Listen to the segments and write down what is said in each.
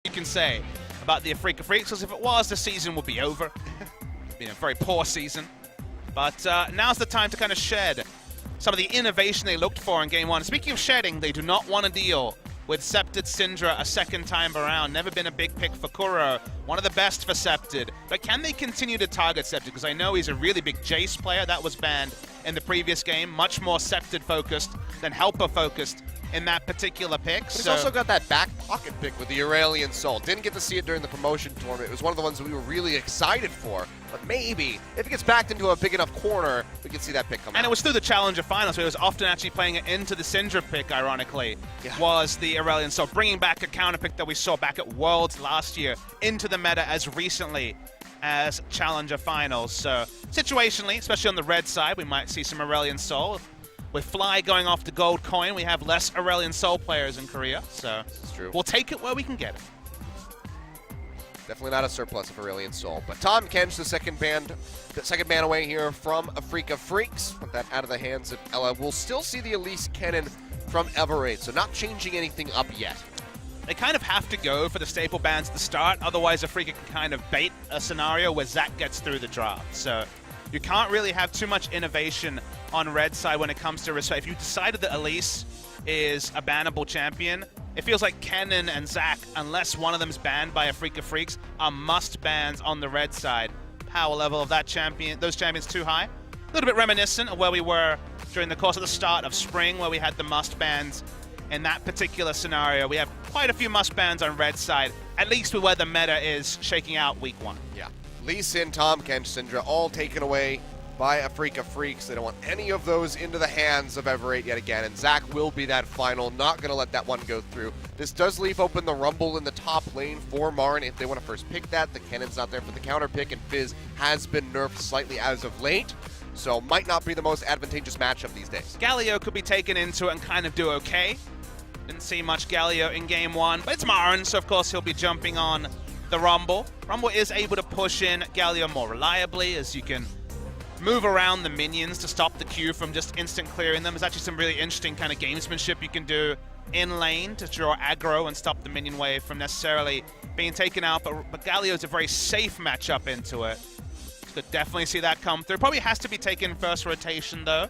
you can say about the Afreeca Freecs, because if it was, the season would be over. It's been a very poor season. But now's the time to kind of shed some of the innovation they looked for in Game 1. Speaking of shedding, they do not want to deal with Scepted Syndra a second time around. Never been a big pick for Kuro. One of the best for Scepted. But can they continue to target Scepted? Because I know he's a really big Jace player. That was banned in the previous game. Much more Scepted focused than Helper focused in that particular pick. But he's also got that back pocket pick with the Aurelion Soul. Didn't get to see it during the promotion tournament. It was one of the ones that we were really excited for. But maybe, if it gets backed into a big enough corner, we can see that pick come out. And it was through the Challenger Finals, so it was often actually playing it into the Syndra pick, ironically, was the Aurelion Soul. Bringing back a counter pick that we saw back at Worlds last year into the meta as recently as Challenger Finals. So situationally, especially on the red side, we might see some Aurelion Soul. With Fly going off the gold coin, we have less Aurelion Soul players in Korea, so we'll take it where we can get it. Definitely not a surplus of Aurelion Soul. But Tahm Kench, the second ban away here from Afreeca Freecs. Put that out of the hands of Ella. We'll still see the Elise cannon from Ever8, so not changing anything up yet. They kind of have to go for the staple bans at the start, otherwise Afreeca can kind of bait a scenario where Zac gets through the draft. So you can't really have too much innovation on red side when it comes to respect. If you decided that Elise is a bannable champion, it feels like Kennen and Zac, unless one of them's banned by Afreeca Freecs, are must bans on the red side. Power level of that champion, those champions too high. A little bit reminiscent of where we were during the course of the start of spring, where we had the must bans. In that particular scenario, we have quite a few must bans on red side, at least with where the meta is shaking out week 1. Yeah. Lee Sin, Tahm Kench, Syndra, all taken away by Afreeca Freecs. They don't want any of those into the hands of Ever8 yet again, and Zac will be that final. Not going to let that one go through. This does leave open the Rumble in the top lane for Marn if they want to first pick that. The Cannon's not there for the counter pick, and Fizz has been nerfed slightly as of late, so might not be the most advantageous matchup these days. Galio could be taken into it and kind of do okay. Didn't see much Galio in Game 1, but it's Marn, so of course he'll be jumping on the Rumble. Rumble is able to push in Galio more reliably, as you can move around the minions to stop the Q from just instant clearing them. There's actually some really interesting kind of gamesmanship you can do in lane to draw aggro and stop the minion wave from necessarily being taken out, but Galio's a very safe matchup into it. Could definitely see that come through. Probably has to be taken first rotation though.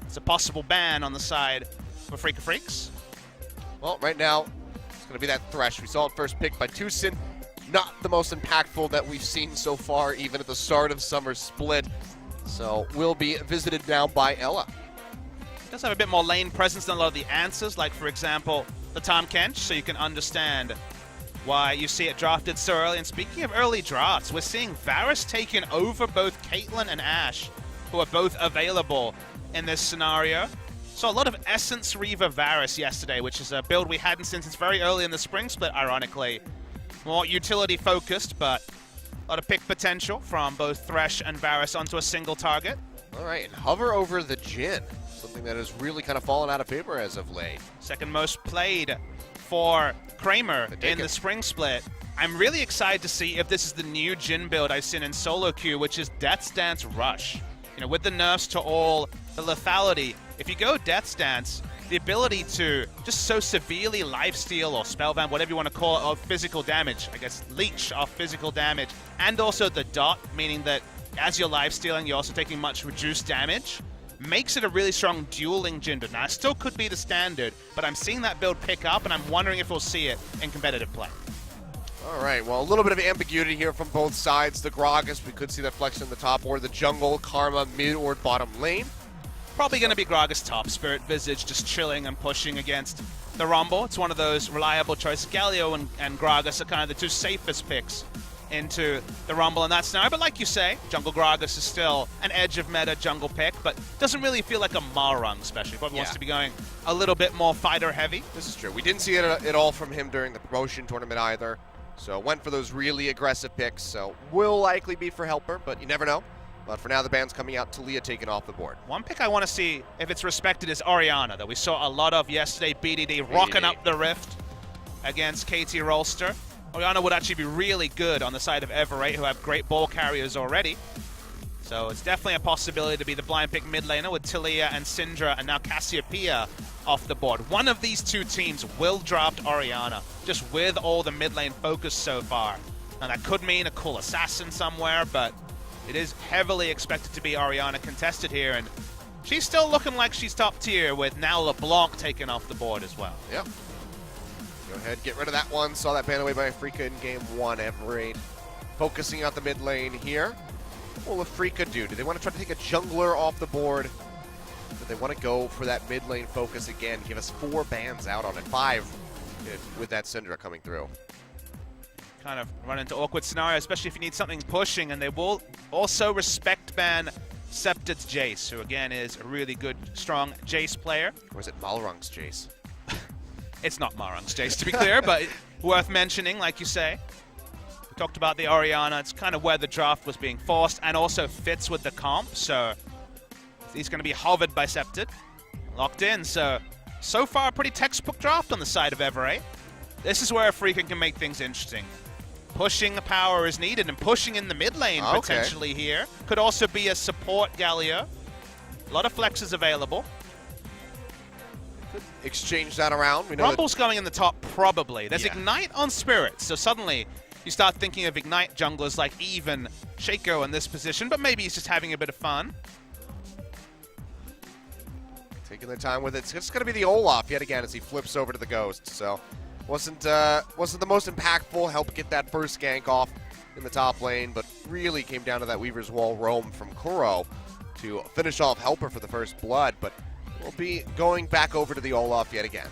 It's a possible ban on the side for Afreeca Freecs. Well, right now, it's going to be that Thresh. We saw it first picked by Tucson. Not the most impactful that we've seen so far, even at the start of Summer Split. So will be visited now by Ella. It does have a bit more lane presence than a lot of the answers, like for example, the Tahm Kench, so you can understand why you see it drafted so early. And speaking of early drafts, we're seeing Varus taking over both Caitlyn and Ashe, who are both available in this scenario. So a lot of Essence Reaver Varus yesterday, which is a build we hadn't seen since very early in the spring split, ironically. More utility focused, but a lot of pick potential from both Thresh and Varus onto a single target. All right, and hover over the Jhin, something that has really kind of fallen out of favor as of late. Second most played for Kramer in the spring split. I'm really excited to see if this is the new Jhin build I've seen in solo queue, which is Death's Dance Rush. You know, with the nerfs to all, the lethality, if you go Death's Dance, the ability to just so severely lifesteal or spellbound, whatever you want to call it, of physical damage, I guess leech off physical damage, and also the dot, meaning that as you're lifestealing, you're also taking much reduced damage, makes it a really strong dueling Jhin build. Now, it still could be the standard, but I'm seeing that build pick up, and I'm wondering if we'll see it in competitive play. All right, well, a little bit of ambiguity here from both sides. The Gragas, we could see that flex in the top, or the jungle, Karma, mid or bottom lane. Probably going to be Gragas top. Spirit Visage just chilling and pushing against the Rumble. It's one of those reliable choices. Galio and Gragas are kind of the two safest picks into the Rumble in that scenario. But like you say, Jungle Gragas is still an edge of meta jungle pick, but doesn't really feel like a Marung, especially. Probably wants to be going a little bit more fighter heavy. This is true. We didn't see it at all from him during the promotion tournament either. So went for those really aggressive picks. So will likely be for Helper, but you never know. But for now, the ban's coming out. Talia taken off the board. One pick I want to see if it's respected is Orianna, that we saw a lot of yesterday. BDD rocking up the Rift against KT Rolster. Orianna would actually be really good on the side of Ever8, who have great ball carriers already. So it's definitely a possibility to be the blind pick mid laner with Talia and Syndra and now Cassiopeia off the board. One of these two teams will draft Orianna, just with all the mid lane focus so far. And that could mean a cool assassin somewhere, but it is heavily expected to be Orianna contested here, and she's still looking like she's top tier with now LeBlanc taken off the board as well. Yep. Go ahead, get rid of that one. Saw that ban away by Afreeca in game 1. Ever8 focusing on the mid lane here. What will Afreeca do? Do they want to try to take a jungler off the board? Do they want to go for that mid lane focus again? Give us 4 bans out on it. 5 with that Syndra coming through. Kind of run into awkward scenario, especially if you need something pushing, and they will also respect ban Scepted's Jace, who again is a really good, strong Jace player. Or is it Malrung's Jace? It's not Malrung's Jace, to be clear, but worth mentioning, like you say. We talked about the Orianna. It's kind of where the draft was being forced and also fits with the comp, so he's going to be hovered by Scepted. Locked in, so far a pretty textbook draft on the side of Ever8. This is where Afreeca can make things interesting. Pushing power is needed, and pushing in the mid lane potentially here. Could also be a support Galio. A lot of flexes available. Could exchange that around. We know Rumble's going in the top, probably. There's Ignite on Spirit, so suddenly you start thinking of Ignite junglers like Eve and Shaco in this position, but maybe he's just having a bit of fun. Taking their time with it. It's just going to be the Olaf yet again as he flips over to the Ghost, so wasn't the most impactful. Helped get that first gank off in the top lane, but really came down to that Weaver's Wall roam from Kuro to finish off Helper for the first blood, but we'll be going back over to the Olaf yet again.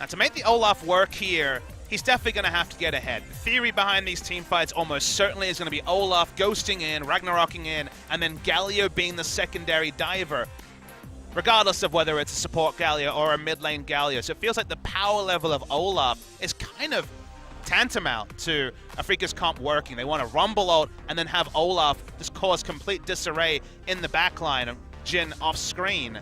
Now to make the Olaf work here, he's definitely going to have to get ahead. The theory behind these team fights almost certainly is going to be Olaf ghosting in, Ragnarocking in, and then Galio being the secondary diver, regardless of whether it's a support Galio or a mid lane Galio. So it feels like the power level of Olaf is kind of tantamount to Afreeca's comp working. They want to Rumble ult and then have Olaf just cause complete disarray in the backline of Jhin off screen.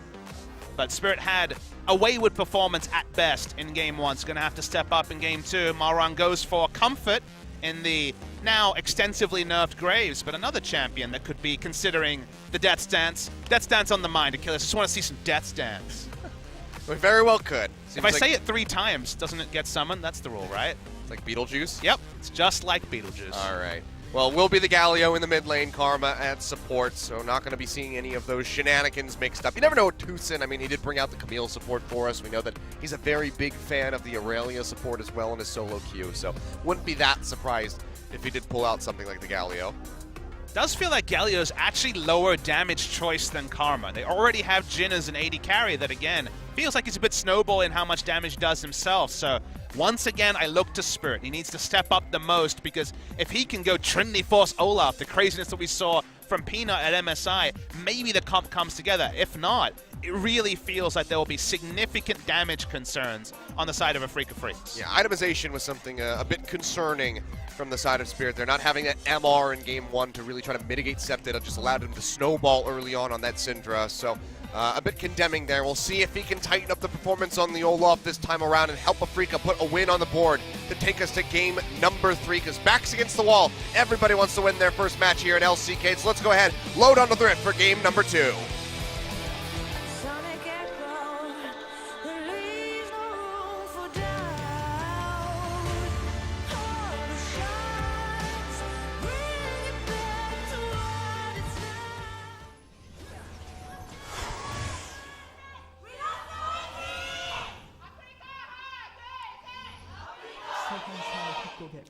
But Spirit had a wayward performance at best in game 1. It's going to have to step up in game 2. Malrung goes for comfort in the now extensively nerfed Graves, but another champion that could be considering the Death Stance. Death Stance on the mind, Achilles. Just want to see some Death Stance. We very well could. If I say it 3 times, doesn't it get summoned? That's the rule, right? It's like Beetlejuice? Yep, it's just like Beetlejuice. All right. Well, we'll be the Galio in the mid lane, Karma at support, so not going to be seeing any of those shenanigans mixed up. You never know with Tucson. I mean, he did bring out the Camille support for us. We know that he's a very big fan of the Aurelia support as well in his solo queue, so wouldn't be that surprised if he did pull out something like the Galio. Does feel like Galio's actually lower damage choice than Karma. They already have Jhin as an AD carry that, again, feels like he's a bit snowball in how much damage he does himself. So once again, I look to Spirit. He needs to step up the most, because if he can go Trinity Force Olaf, the craziness that we saw from Peanut at MSI, maybe the comp comes together. If not, it really feels like there will be significant damage concerns on the side of Afreeca Freecs. Yeah, itemization was something a bit concerning from the side of Spirit. They're not having that MR in game 1 to really try to mitigate Scepted. It just allowed him to snowball early on that Syndra, so a bit condemning there. We'll see if he can tighten up the performance on the Olaf this time around and help Afreeca put a win on the board to take us to game number 3, because back's against the wall. Everybody wants to win their first match here in LCK, so let's go ahead, load on the thread for game number 2.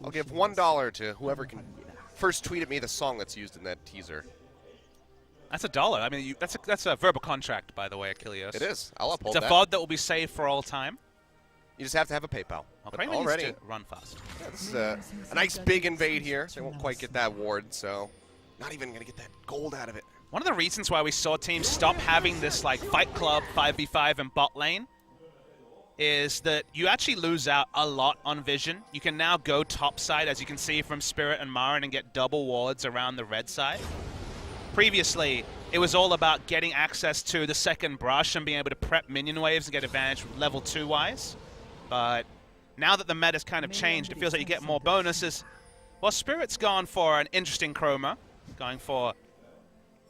I'll give $1 to whoever can first tweet at me the song that's used in that teaser. That's $1. I mean, that's a verbal contract, by the way, Achilles. It is. I'll uphold that. It's a VOD that will be saved for all time. You just have to have a PayPal. But already needs to run fast. That's a nice big invade here. They won't quite get that ward, so not even going to get that gold out of it. One of the reasons why we saw teams stop having this like Fight Club 5v5 in bot lane is that you actually lose out a lot on vision. You can now go top side, as you can see from Spirit and Marin, and get double wards around the red side. Previously, it was all about getting access to the second brush and being able to prep minion waves and get advantage level 2-wise. But now that the meta's kind of changed, it feels like you get more bonuses. Well, Spirit's gone for an interesting chroma, going for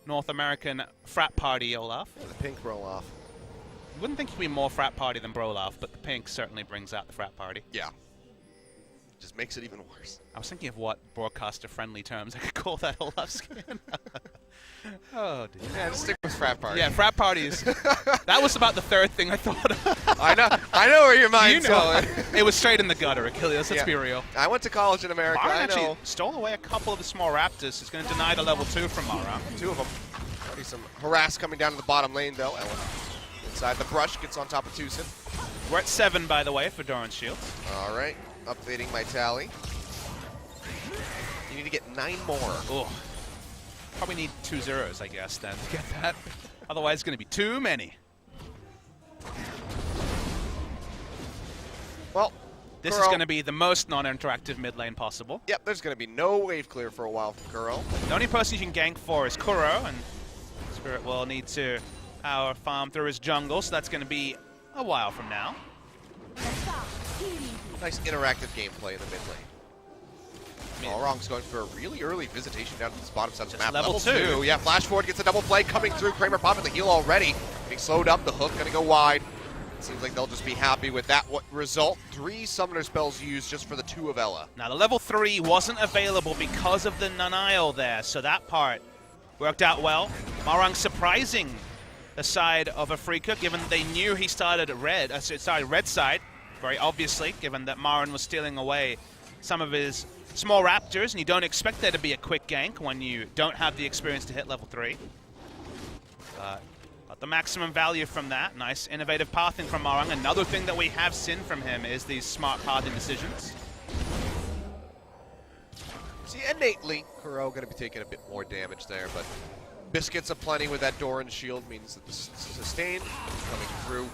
North American frat party Olaf. Yeah, the pink roll off. Wouldn't think he'd be more frat party than Brolaf, but the pink certainly brings out the frat party. Yeah. Just makes it even worse. I was thinking of what broadcaster-friendly terms I could call that Olaf skin. Oh, dear. Yeah, just stick with frat party. Yeah, frat parties. That was about the third thing I thought of. I know where your mind's going. It was straight in the gutter, Achilles. Let's be real. I went to college in America. Maran I actually know. stole away a couple of the small Raptors. He's going to deny the level 2 from Maran. 2 of them. Already some harass coming down to the bottom lane, though. Ellen inside the brush, gets on top of Tucson. We're at 7, by the way, for Doran's shields. All right, updating my tally. You need to get 9 more. Oh, probably need 2 zeros, I guess, then to get that. Otherwise, it's going to be too many. Well, this is going to be the most non-interactive mid lane possible. Yep, there's going to be no wave clear for a while from Kuro. The only person you can gank for is Kuro, and Spirit will need to power farm through his jungle, so that's going to be a while from now. Nice interactive gameplay in the mid lane. Allwrong's going for a really early visitation down to this bottom side of the map. Level 2. Yeah, flash forward, gets a double play coming through. Kramer popping the heal already. Getting slowed up, the hook going to go wide. It seems like they'll just be happy with that result. 3 summoner spells used just for the 2 of Ela. Now, the level 3 wasn't available because of the Nanail there, so that part worked out well. Marang surprising the side of Afreeca, given they knew he started red side, very obviously, given that Maran was stealing away some of his small Raptors, and you don't expect there to be a quick gank when you don't have the experience to hit level 3. But the maximum value from that, nice innovative pathing from Marang. Another thing that we have seen from him is these smart pathing decisions. See, innately, Kuro going to be taking a bit more damage there, but biscuits aplenty with that Doran shield means that the sustain coming through.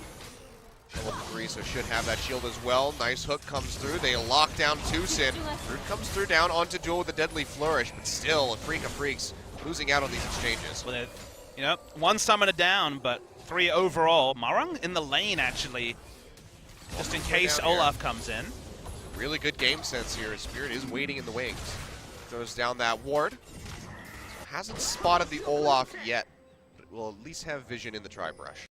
Level 3, so should have that shield as well. Nice hook comes through. They lock down Tucson. Root comes through down onto Duel with a deadly flourish, but still, Afreeca Freecs losing out on these exchanges. With it, you know, 1 summoner down, but 3 overall. Marang in the lane, actually, just in case Olaf comes in. Really good game sense here. Spirit is waiting in the wings. Throws down that ward. Hasn't spotted the Olaf yet, but will at least have vision in the tri-brush.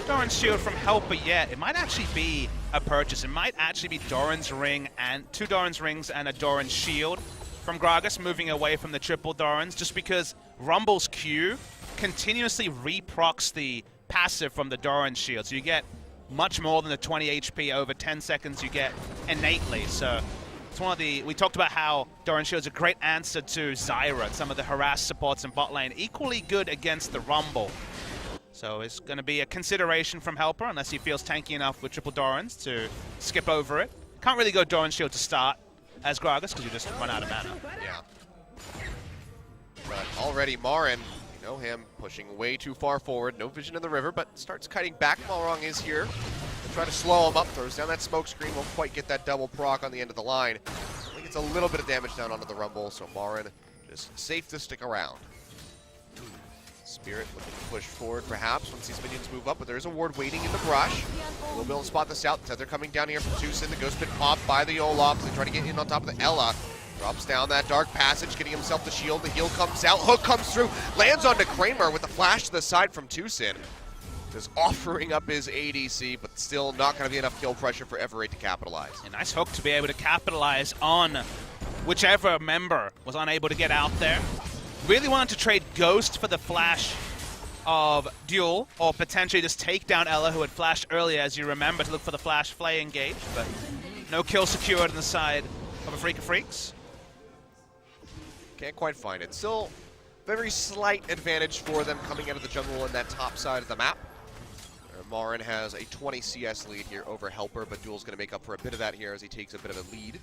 Doran's shield from Helper yet. It might actually be a purchase. It might actually be Doran's ring and 2 Doran's rings and a Doran's shield from Gragas, moving away from the triple Dorans, just because Rumble's Q continuously reprocs the passive from the Doran's shield. So you get much more than the 20 HP over 10 seconds you get innately. So it's one of the, we talked about how Doran's shield's a great answer to Zyra, some of the harassed supports in bot lane, equally good against the Rumble. So it's going to be a consideration from Helper, unless he feels tanky enough with triple Dorans to skip over it. Can't really go Doran's shield to start as Gragas, because you just run out of mana. Yeah. But already Marin, you know him, pushing way too far forward. No vision in the river, but starts kiting back. Malrong is here. They'll try to slow him up, throws down that smoke screen. Won't quite get that double proc on the end of the line. I think it's a little bit of damage down onto the Rumble, so Marin just safe to stick around. Spirit looking to push forward perhaps once these minions move up, but there's a ward waiting in the brush. We'll be able to spot this out. Tether coming down here from Tucson. The Ghost Pit popped by the Olaf. They try to get in on top of the Ela. Drops down that dark passage, getting himself the shield. The heal comes out. Hook comes through. Lands onto Kramer with the flash to the side from Tucson. Just offering up his ADC, but still not going to be enough kill pressure for Ever8 to capitalize. A nice hook to be able to capitalize on whichever member was unable to get out there. Really wanted to trade Ghost for the flash of Duel, or potentially just take down Ela, who had flashed earlier, as you remember, to look for the flash flay engage, but no kill secured on the side of Afreeca Freecs. Can't quite find it. Still very slight advantage for them coming out of the jungle in that top side of the map. Marin has a 20 CS lead here over Helper, but Duel's going to make up for a bit of that here as he takes a bit of a lead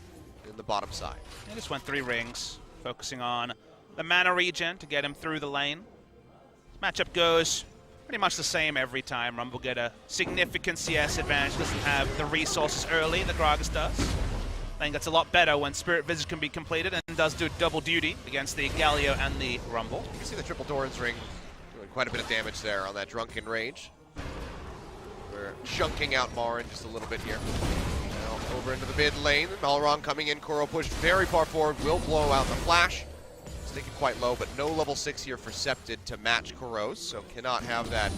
in the bottom side. He just went 3 rings, focusing on the mana regen to get him through the lane. Matchup goes pretty much the same every time. Rumble get a significant CS advantage. Doesn't have the resources early that Gragas does. I think that's a lot better when Spirit Visage can be completed and does do double duty against the Galio and the Rumble. You can see the triple Doran's ring doing quite a bit of damage there on that Drunken Rage. We're chunking out Marin just a little bit here. Now over into the mid lane. Malrong coming in. Kuro pushed very far forward. Will blow out the flash. Let's take it quite low, but no level 6 here for Septid to match Kuros, so cannot have that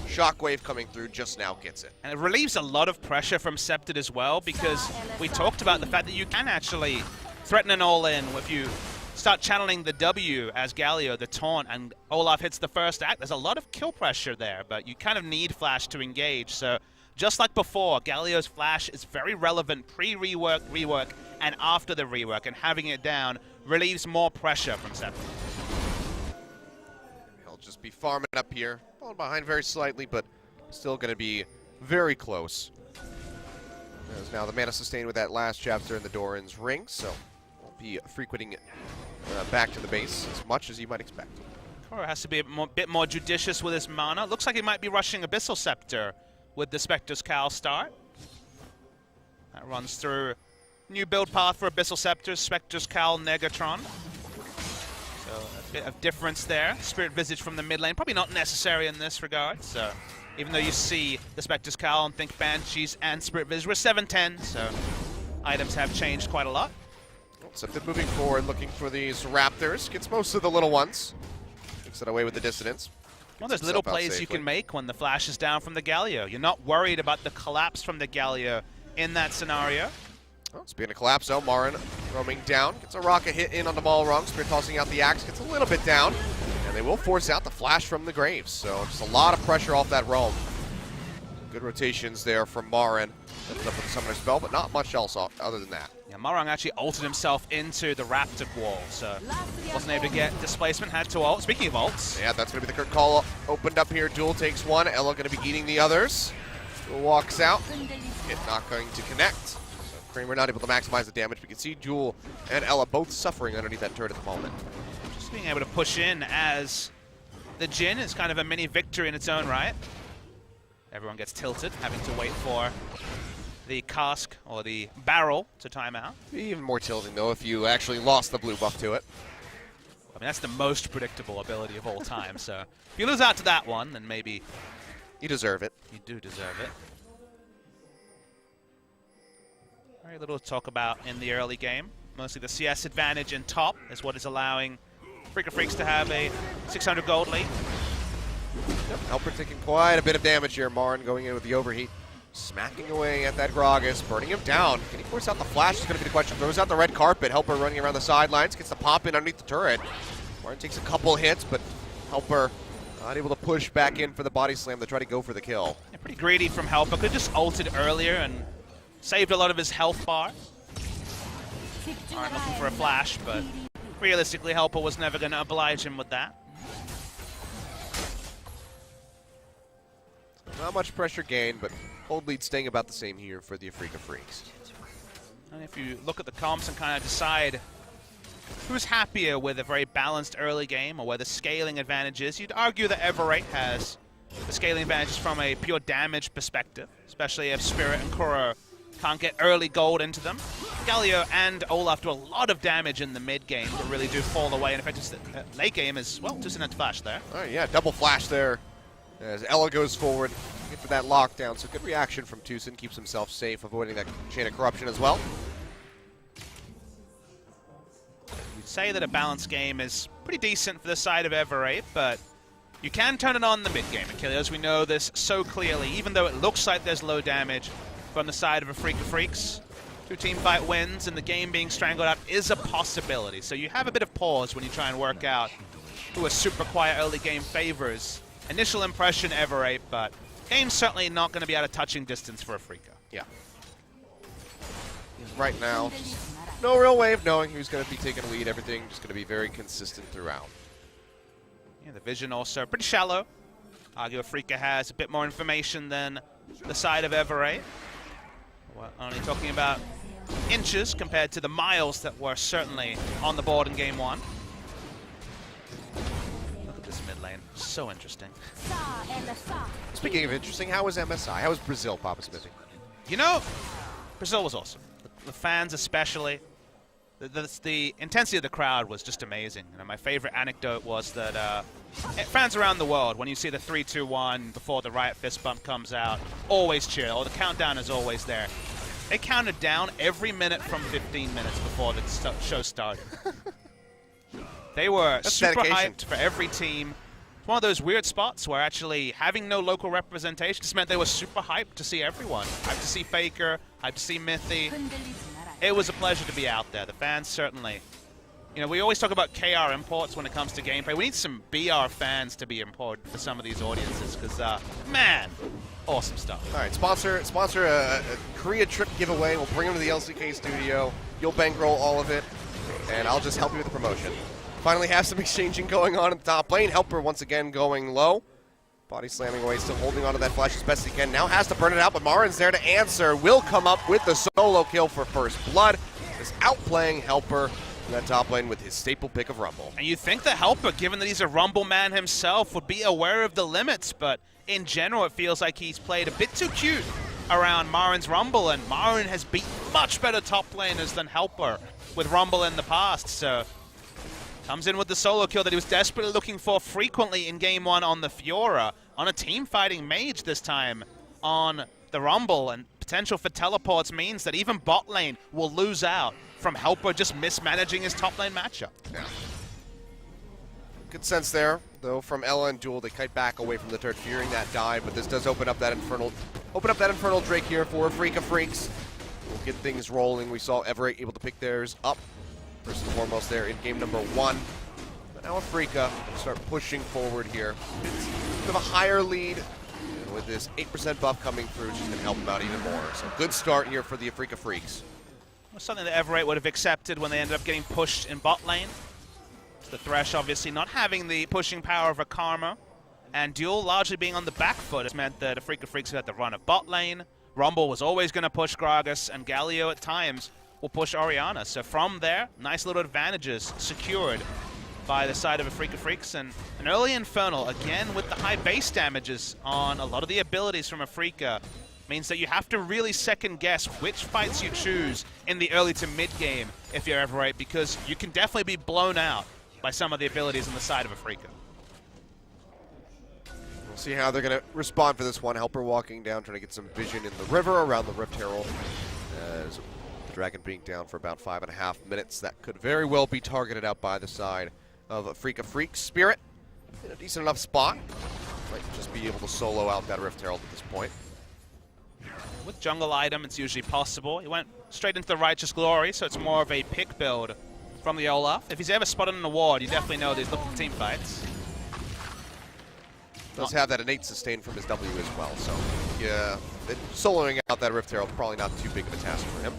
shockwave coming through. Just now gets it. And it relieves a lot of pressure from Septid as well, because we talked about the fact that you can actually threaten an all-in if you start channeling the W as Galio, the taunt, and Olaf hits the first act. There's a lot of kill pressure there, but you kind of need Flash to engage. So just like before, Galio's Flash is very relevant pre-rework, rework, and after the rework, and having it down relieves more pressure from Septid. He'll just be farming up here. Falling behind very slightly, but still going to be very close. There's now the mana sustain with that last chapter in the Doran's ring, so won't be frequenting back to the base as much as you might expect. Kuro has to be a bit more judicious with his mana. Looks like he might be rushing Abyssal Scepter with the Spectre's Cowl start. That runs through new build path for Abyssal Scepters, Spectre's Cowl, Negatron. So a bit of difference there. Spirit Visage from the mid lane, probably not necessary in this regard. So even though you see the Spectre's Cowl and think Banshees and Spirit Visage, we're 7-10, so items have changed quite a lot. Septid moving forward, looking for these Raptors. Gets most of the little ones. Takes it away with the dissonance. Well, there's little plays you can make when the Flash is down from the Galio. You're not worried about the collapse from the Galio in that scenario. Oh, speaking of collapse, Marin roaming down. Gets a rocket hit in on the ball wrong. Spirit tossing out the axe. Gets a little bit down. And they will force out the Flash from the Graves. So just a lot of pressure off that roam. Good rotations there from Marin. Lifted up with the Summoner Spell, but not much else other than that. Yeah, Marang actually ulted himself into the Raptor wall, so wasn't able to get displacement, had to ult. Speaking of ults. Yeah, that's going to be the Kirk call opened up here. Duel takes one. Ella going to be eating the others. Duel walks out. Hit not going to connect. So Kramer not able to maximize the damage. We can see Duel and Ella both suffering underneath that turret at the moment. Just being able to push in as the Jhin is kind of a mini victory in its own right. Everyone gets tilted, having to wait for the cask or the barrel to time out. Be even more tilting though if you actually lost the blue buff to it. I mean, that's the most predictable ability of all time, so if you lose out to that one, then maybe you deserve it. You do deserve it. Very little to talk about in the early game. Mostly the CS advantage in top is what is allowing Afreeca Freecs to have a 600 gold lead. Yep, Helper taking quite a bit of damage here. Marin going in with the overheat. Smacking away at that Gragas, burning him down. Can he force out the Flash is going to be the question. Throws out the red carpet. Helper running around the sidelines. Gets the pop in underneath the turret. Marin takes a couple hits, but Helper not able to push back in for the body slam to try to go for the kill. Yeah, pretty greedy from Helper. Could just ulted earlier and saved a lot of his health bar. Marin looking for a flash, but realistically Helper was never going to oblige him with that. Not much pressure gained, but hold lead staying about the same here for the Afreeca Freecs. And if you look at the comps and kind of decide who's happier with a very balanced early game or where the scaling advantage is, you'd argue that Ever8 has the scaling advantages from a pure damage perspective, especially if Spirit and Kuro can't get early gold into them. Galio and Olaf do a lot of damage in the mid game, but really do fall away. And in fact, it's the late game as well. Just in that flash there. Oh yeah, double flash there as Ella goes forward. Looking for that lockdown. So good reaction from Tucson. Keeps himself safe, avoiding that chain of corruption as well. You'd say that a balanced game is pretty decent for the side of Ever8, but you can turn it on in the mid game. Achilles, we know this so clearly. Even though it looks like there's low damage from the side of Afreeca Freecs, 2-team fight wins and the game being strangled out is a possibility. So you have a bit of pause when you try and work out who a super quiet early game favors. Initial impression, Ever8, but game's certainly not going to be out of touching distance for Afreeca. Yeah. Right now, no real way of knowing who's going to be taking the lead. Everything just going to be very consistent throughout. Yeah, the vision also pretty shallow. Argue Afreeca has a bit more information than the side of Ever8. We're only talking about inches compared to the miles that were certainly on the board in game one. Look at this mid lane. So interesting. Speaking of interesting, how was MSI? How was Brazil, Papa Smithy? You know, Brazil was awesome. The fans especially. The intensity of the crowd was just amazing. You know, my favorite anecdote was that fans around the world, when you see the 3-2-1 before the Riot fist bump comes out, always cheer, or the countdown is always there. They counted down every minute from 15 minutes before the show started. They were That's super dedication. hyped for every team. It's one of those weird spots where actually having no local representation just meant they were super hyped to see everyone. Hyped to see Faker, hyped to see Mythy. It was a pleasure to be out there. The fans certainly. You know, we always talk about KR imports when it comes to gameplay. We need some BR fans to be important for some of these audiences because, man, awesome stuff. All right, sponsor a Korea trip giveaway. We'll bring them to the LCK studio. You'll bankroll all of it, and I'll just help you with the promotion. Finally have some exchanging going on in the top lane. Helper once again going low. Body slamming away, still holding on to that flash as best he can. Now has to burn it out, but Marin's there to answer. Will come up with the solo kill for first blood. Is outplaying Helper in that top lane with his staple pick of Rumble. And you think the Helper, given that he's a Rumble man himself, would be aware of the limits, but in general it feels like he's played a bit too cute around Marin's Rumble, and Marin has beat much better top laners than Helper with Rumble in the past, so comes in with the solo kill that he was desperately looking for frequently in Game 1 on the Fiora, on a team-fighting mage this time on the Rumble, and potential for teleports means that even bot lane will lose out from Helper just mismanaging his top lane matchup. Yeah. Good sense there, though, from Ella and Duel. They kite back away from the turret, fearing that dive, but this does open up that infernal Drake here for Afreeca Freecs. We'll get things rolling. We saw Ever8 able to pick theirs up first and foremost there in game number 1. But now Afreeca start pushing forward here. It's a bit of a higher lead. And with this 8% buff coming through, it's just going to help them out even more. So good start here for the Afreeca Freecs. Something that Ever8 would have accepted when they ended up getting pushed in bot lane. The Thresh obviously not having the pushing power of a Karma, and Duel largely being on the back foot has meant that Afreeca Freecs had the run of bot lane. Rumble was always going to push Gragas, and Galio at times will push Orianna. So from there, nice little advantages secured by the side of Afreeca Freecs, and an early Infernal, again with the high base damages on a lot of the abilities from Afreeca, means that you have to really second guess which fights you choose in the early to mid game if you're Ever8, because you can definitely be blown out by some of the abilities on the side of Afreeca. We'll see how they're going to respond for this one. Helper walking down, trying to get some vision in the river around the Rift Herald. As the Dragon being down for about 5.5 minutes, that could very well be targeted out by the side of Afreeca Freecs. Spirit in a decent enough spot. Might just be able to solo out that Rift Herald at this point. With jungle item, it's usually possible. He went straight into the Righteous Glory, so it's more of a pick build from the Olaf. If he's ever spotted an award, you definitely know that he's looking for team fights. Does have that innate sustain from his W as well, so yeah, soloing out that Rift Herald probably not too big of a task for him.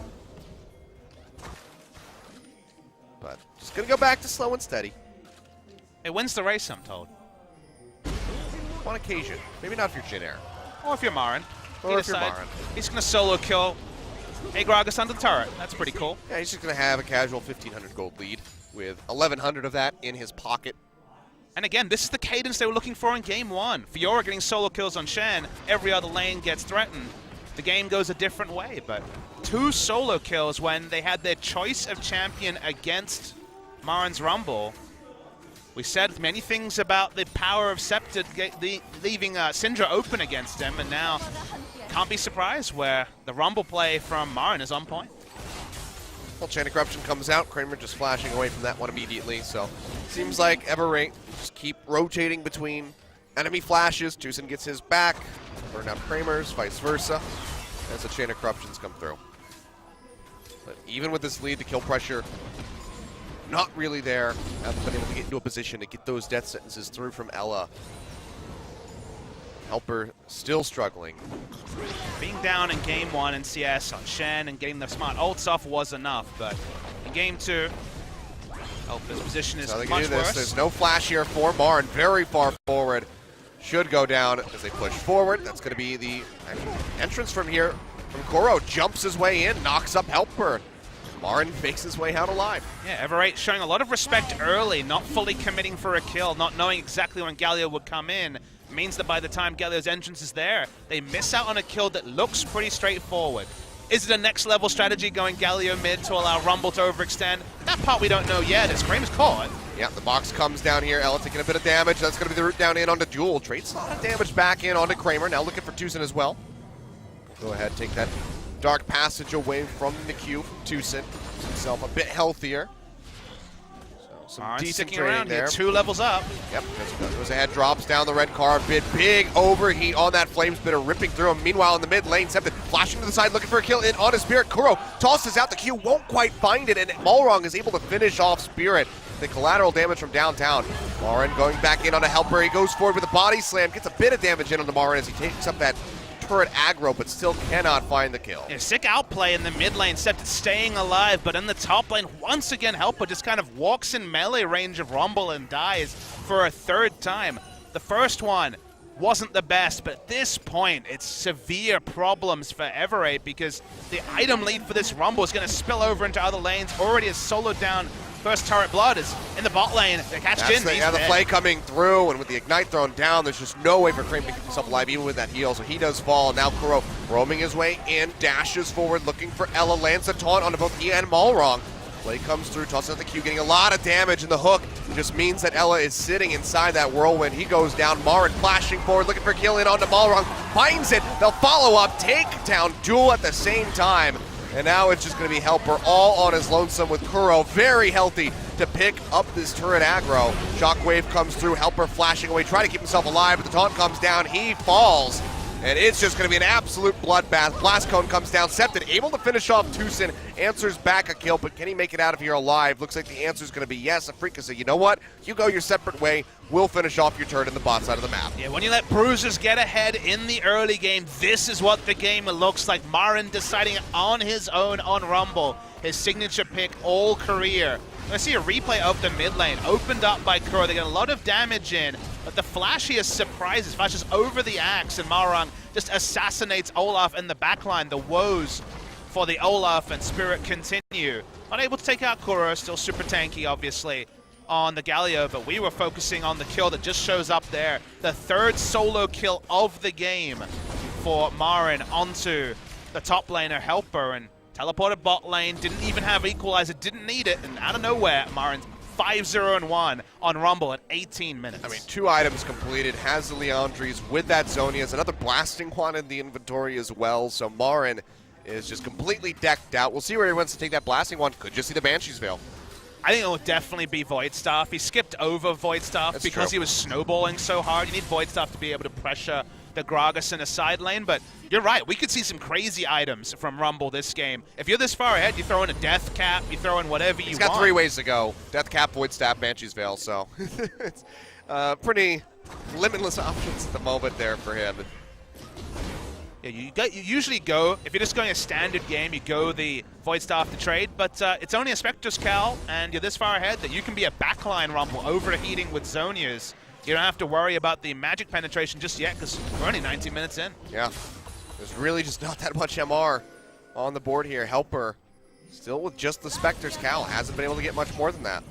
But just gonna go back to slow and steady. It wins the race, I'm told. On occasion, maybe not if you're Jin Air. Or if you're Marin. Or if you're Marin. He's going to solo kill a Gragas under the turret. That's pretty cool. Yeah, he's just going to have a casual 1,500 gold lead with 1,100 of that in his pocket. And again, this is the cadence they were looking for in Game 1. Fiora getting solo kills on Shen, every other lane gets threatened. The game goes a different way, but 2 solo kills when they had their choice of champion against Marin's Rumble. We said many things about the power of Scepter leaving Syndra open against him, and now can't be surprised where the Rumble play from Marin is on point. Well, Chain of Corruption comes out. Kramer just flashing away from that one immediately, so seems like Ever8 just keep rotating between enemy flashes. Tucson gets his back, burn out Kramer's, vice versa, as the Chain of Corruptions come through. But even with this lead, the kill pressure not really there. Haven't been able to get into a position to get those death sentences through from Ella. Helper still struggling. Being down in Game 1 in CS on Shen and getting the smart ults off was enough, but in Game 2, Helper's position is much worse. There's no flash here for Marin. Very far forward. Should go down as they push forward. That's going to be the entrance from here. From Koro, jumps his way in, knocks up Helper. Marin makes his way out alive. Yeah, Ever8 showing a lot of respect early, not fully committing for a kill, not knowing exactly when Galio would come in. Means that by the time Galio's entrance is there, they miss out on a kill that looks pretty straightforward. Is it a next level strategy going Galio mid to allow Rumble to overextend? That part we don't know yet, as Kramer's caught. Yeah, the box comes down here. Ella taking a bit of damage. That's going to be the route down in onto Duel. Trades a lot of damage back in onto Kramer. Now looking for Tucson as well. Go ahead, take that dark passage away from the Q from Tucson. Himself a bit healthier. So Some Marin decent sticking trading around there. here, 2 levels up. Yep, goes ahead, drops down the red car a bit. Big overheat on that Flame Spitter, ripping through him. Meanwhile, in the mid lane, Septon flashing to the side, looking for a kill in on his Spirit. Kuro tosses out the Q, won't quite find it, and Malrong is able to finish off Spirit. The collateral damage from downtown. Marin going back in on a helper. He goes forward with a body slam, gets a bit of damage in on the Marin as he takes up that turret aggro, but still cannot find the kill. Yeah, sick outplay in the mid lane, Septon staying alive, but in the top lane, once again, Helper just kind of walks in melee range of Rumble and dies for a 3rd time. The first one wasn't the best, but at this point, it's severe problems for Ever8 because the item lead for this Rumble is going to spill over into other lanes. Already has soloed down first turret blood is in the bot lane. They catch Jin. The play coming through, and with the Ignite thrown down, there's just no way for Kramer to keep himself alive, even with that heal, so he does fall. Now Kuro roaming his way in, dashes forward, looking for Ella, lands a taunt onto both he and Malrong. Play comes through, tosses out the Q, getting a lot of damage, and the hook just means that Ella is sitting inside that whirlwind. He goes down, Marin flashing forward, looking for a kill in onto Malrong, finds it, they'll follow up, take down duel at the same time. And now it's just going to be Helper all on his lonesome with Kuro very healthy to pick up this turret aggro. Shockwave comes through, Helper flashing away, trying to keep himself alive, but the taunt comes down, he falls. And it's just going to be an absolute bloodbath. Blast Cone comes down, Septon able to finish off Tucson, answers back a kill, but can he make it out of here alive? Looks like the answer is going to be yes. Afreeca said, you know what? You go your separate way. We'll finish off your turret in the bot side of the map. Yeah, when you let bruisers get ahead in the early game, this is what the game looks like. Marin deciding on his own on Rumble, his signature pick all career. I see a replay of the mid lane, opened up by Kuro. They get a lot of damage in, but the flashiest surprises, flashes over the axe, and Malrong just assassinates Olaf in the backline. The woes for the Olaf and Spirit continue. Unable to take out Kuro, still super tanky, obviously, on the Galio, but we were focusing on the kill that just shows up there. The 3rd solo kill of the game for Marin onto the top laner Helper, and teleported bot lane, didn't even have equalizer, didn't need it, and out of nowhere, Marin's 5-0-1 on Rumble at 18 minutes. I mean, 2 items completed, has the Leandries with that Zonia's, another blasting one in the inventory as well, so Marin is just completely decked out. We'll see where he wants to take that blasting one. Could just see the Banshee's Veil. I think it will definitely be Void Staff. He skipped over Void Staff because he was snowballing so hard. You need Void Staff to be able to pressure the Gragas in a side lane, but you're right. We could see some crazy items from Rumble this game. If you're this far ahead, you throw in a Death Cap, you throw in whatever you want. He's got 3 ways to go. Death Cap, Void Staff, Banshee's Veil, so it's pretty limitless options at the moment there for him. Yeah, you usually go, if you're just going a standard game, you go the Void Staff to trade, but it's only a Spectre's Cal, and you're this far ahead that you can be a backline Rumble overheating with Zonias. You don't have to worry about the magic penetration just yet, because we're only 19 minutes in. Yeah, there's really just not that much MR on the board here. Helper still with just the Spectre's Cal, hasn't been able to get much more than that.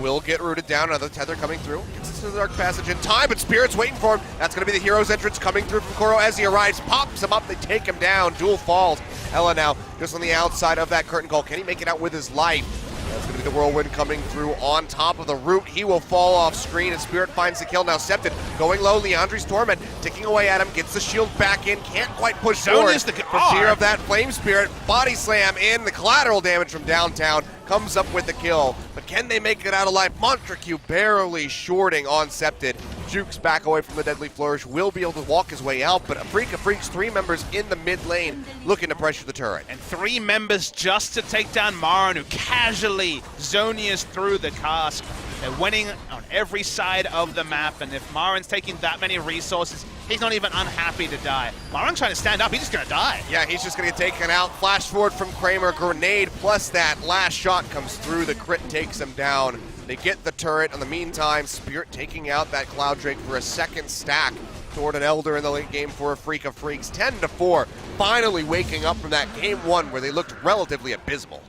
Will get rooted down, another tether coming through. Gets to the Dark Passage in time, but Spirit's waiting for him. That's going to be the hero's entrance coming through from Kuro as he arrives. Pops him up, they take him down. Duel falls. Ella now just on the outside of that curtain call. Can he make it out with his life? That's going to be the whirlwind coming through on top of the root. He will fall off screen, and Spirit finds the kill. Now Septon going low. Leandri's Torment ticking away at him. Gets the shield back in. Can't quite push forward for fear of that Flame Spirit. Body slam in. The collateral damage from downtown comes up with the kill. But can they make it out alive? Montracue barely shorting on Septon. Jukes back away from the Deadly Flourish. Will be able to walk his way out, but Afreeca Freecs, 3 members in the mid lane looking to pressure the turret. And 3 members just to take down Marin, who casually Zonias through the cask. They're winning on every side of the map, and if Marin's taking that many resources, he's not even unhappy to die. Marin's trying to stand up, he's just gonna die. Yeah, he's just gonna get taken out. Flash forward from Kramer, grenade plus that last shot comes through, the crit takes him down. They get the turret. In the meantime, Spirit taking out that Cloud Drake for a second stack toward an Elder in the late game for Afreeca Freecs. 10-4, finally waking up from that game 1 where they looked relatively abysmal.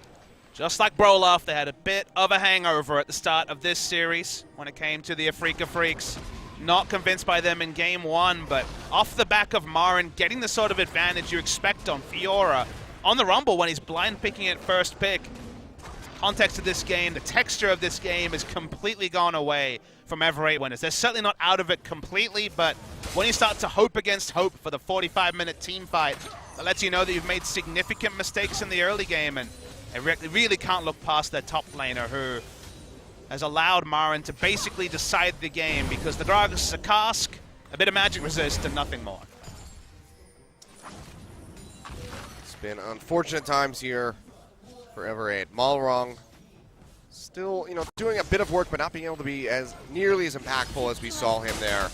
Just like Broloff, they had a bit of a hangover at the start of this series when it came to the Afreeca Freecs. Not convinced by them in game 1, but off the back of Marin getting the sort of advantage you expect on Fiora on the Rumble when he's blind picking at first pick. Context of this game, the texture of this game has completely gone away from Ever8 winners. They're certainly not out of it completely, but when you start to hope against hope for the 45-minute team fight, that lets you know that you've made significant mistakes in the early game, and they really can't look past their top laner, who has allowed Marin to basically decide the game because the Gragas is a cask, a bit of magic resist, and nothing more. It's been unfortunate times here for Ever8. Malrong still, doing a bit of work, but not being able to be as nearly as impactful as we saw him there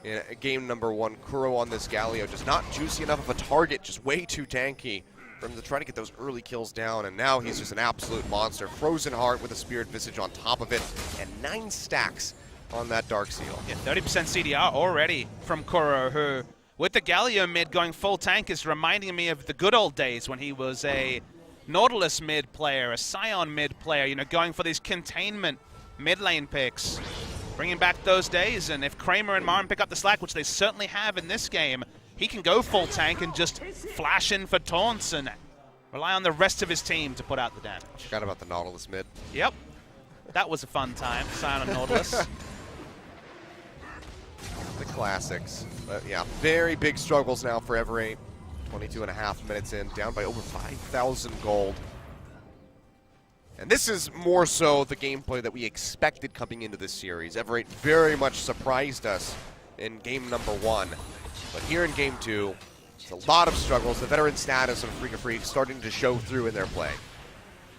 in game number 1. Kuro on this Galio, just not juicy enough of a target, just way too tanky for him to try to get those early kills down, and now he's just an absolute monster. Frozen Heart with a Spirit Visage on top of it, and 9 stacks on that Dark Seal. Yeah, 30% CDR already from Kuro, who, with the Galio mid going full tank, is reminding me of the good old days when he was a Nautilus mid player, a Scion mid player, going for these containment mid lane picks. Bringing back those days, and if Kramer and Marin pick up the slack, which they certainly have in this game, he can go full tank and just flash in for taunts and rely on the rest of his team to put out the damage. Forgot about the Nautilus mid. Yep. That was a fun time, Scion and Nautilus. The classics. But yeah, very big struggles now for Ever8. 22.5 minutes in, down by over 5,000 gold. And this is more so the gameplay that we expected coming into this series. Ever8 very much surprised us in game number 1. But here in game 2, it's a lot of struggles. The veteran status of Afreeca Freecs starting to show through in their play.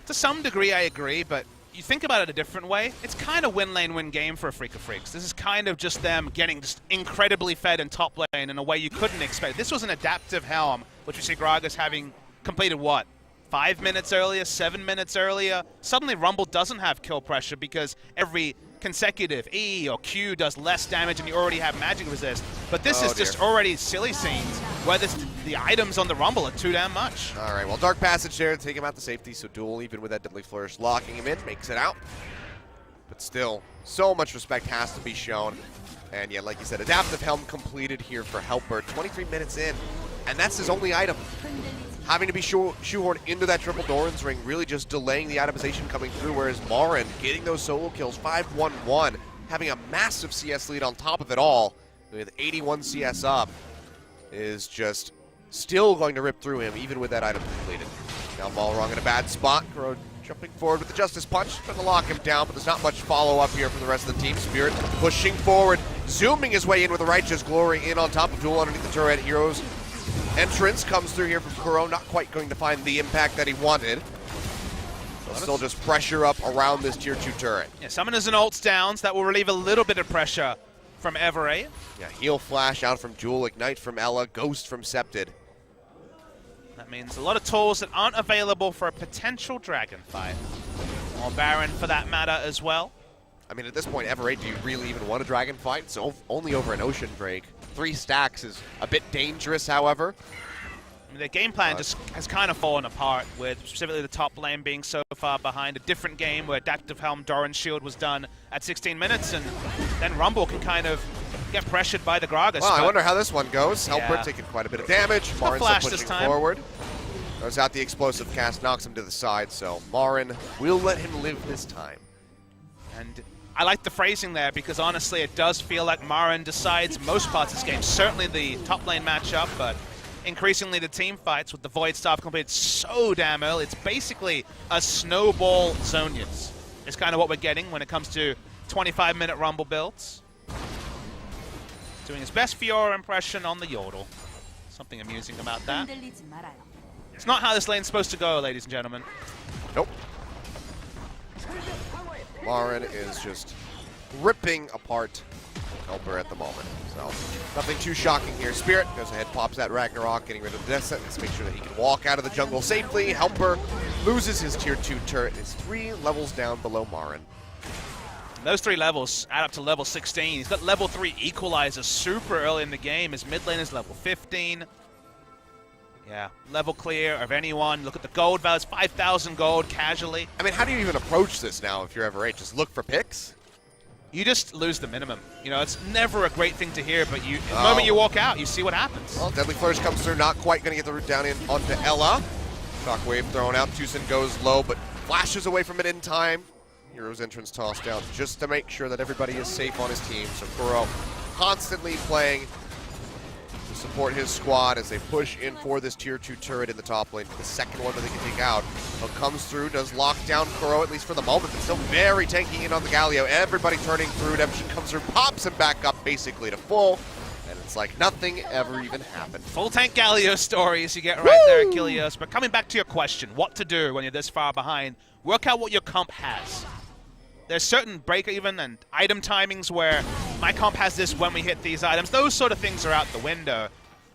To some degree, I agree, but you think about it a different way. It's kind of win lane, win game for Afreeca Freecs. This is kind of just them getting just incredibly fed in top lane in a way you couldn't expect. This was an adaptive helm, which we see Gragas having completed what? 5 minutes earlier, 7 minutes earlier. Suddenly Rumble doesn't have kill pressure because every consecutive E or Q does less damage and you already have magic resist. But this is just already silly scenes where the items on the Rumble are too damn much. All right, well, Dark Passage there to take him out to safety, so Duel, even with that Deadly Flourish, locking him in, makes it out. But still, so much respect has to be shown. And yeah, like you said, Adaptive Helm completed here for Helper, 23 minutes in, and that's his only item. Having to be shoehorned into that triple Doran's ring, really just delaying the itemization coming through, whereas Marin getting those solo kills, 5-1-1, having a massive CS lead on top of it all, with 81 CS up, is just still going to rip through him, even with that item completed. Now Malrong in a bad spot. Kuro jumping forward with the Justice Punch, trying to lock him down, but there's not much follow-up here from the rest of the team. Spirit pushing forward, zooming his way in with a Righteous Glory in on top of Duel underneath the turret. Heroes entrance comes through here from Kuro, not quite going to find the impact that he wanted. But still just pressure up around this tier 2 turret. Yeah, Summoners and ults downs, that will relieve a little bit of pressure from Ever8. Yeah, Heal Flash out from Jewel, Ignite from Ella, Ghost from Septed. That means a lot of tools that aren't available for a potential dragon fight. Or Baron for that matter as well. I mean, at this point, Ever8, do you really even want a dragon fight? It's only over an Ocean Drake. 3 stacks is a bit dangerous, however. I mean, their game plan just has kind of fallen apart, with specifically the top lane being so far behind. A different game where Adaptive Helm Doran's Shield was done at 16 minutes, and then Rumble can kind of get pressured by the Gragas. Well, I wonder how this one goes. Helper taking quite a bit of damage. Marin still pushing forward. Throws out the explosive cast, knocks him to the side, so Marin will let him live this time. And I like the phrasing there because honestly it does feel like Marin decides most parts of this game. Certainly the top lane matchup, but increasingly the team fights with the Void Staff completed so damn early. It's basically a snowball Zonians. It's kind of what we're getting when it comes to 25-minute Rumble builds. Doing his best Fiora impression on the Yordle. Something amusing about that. It's not how this lane's supposed to go, ladies and gentlemen. Nope. Marin is just ripping apart Helper at the moment. So, nothing too shocking here. Spirit goes ahead, pops that Ragnarok, getting rid of the Descent. Make sure that he can walk out of the jungle safely. Helper loses his tier 2 turret. It's 3 levels down below Marin. Those 3 levels add up to level 16. He's got level 3 Equalizer super early in the game. His mid lane is level 15. Yeah, level clear of anyone. Look at the gold values, 5,000 gold casually. I mean, how do you even approach this now if you're Ever8? Just look for picks? You just lose the minimum. You know, it's never a great thing to hear, but the moment you walk out, you see what happens. Well, Deadly Flourish comes through, not quite going to get the root down in onto Ella. Shockwave thrown out, Tucson goes low, but flashes away from it in time. Hero's entrance tossed out just to make sure that everybody is safe on his team. So Kuro constantly playing support his squad as they push in for this tier 2 turret in the top lane. The second one that they can take out. But comes through, does lock down Kuro, at least for the moment, but still very tanky in on the Galio. Everybody turning through, Redemption comes through, pops him back up basically to full. And it's like nothing ever even happened. Full tank Galio stories you get right there, Achilles. But coming back to your question, what to do when you're this far behind, work out what your comp has. There's certain break even and item timings where my comp has this when we hit these items. Those sort of things are out the window.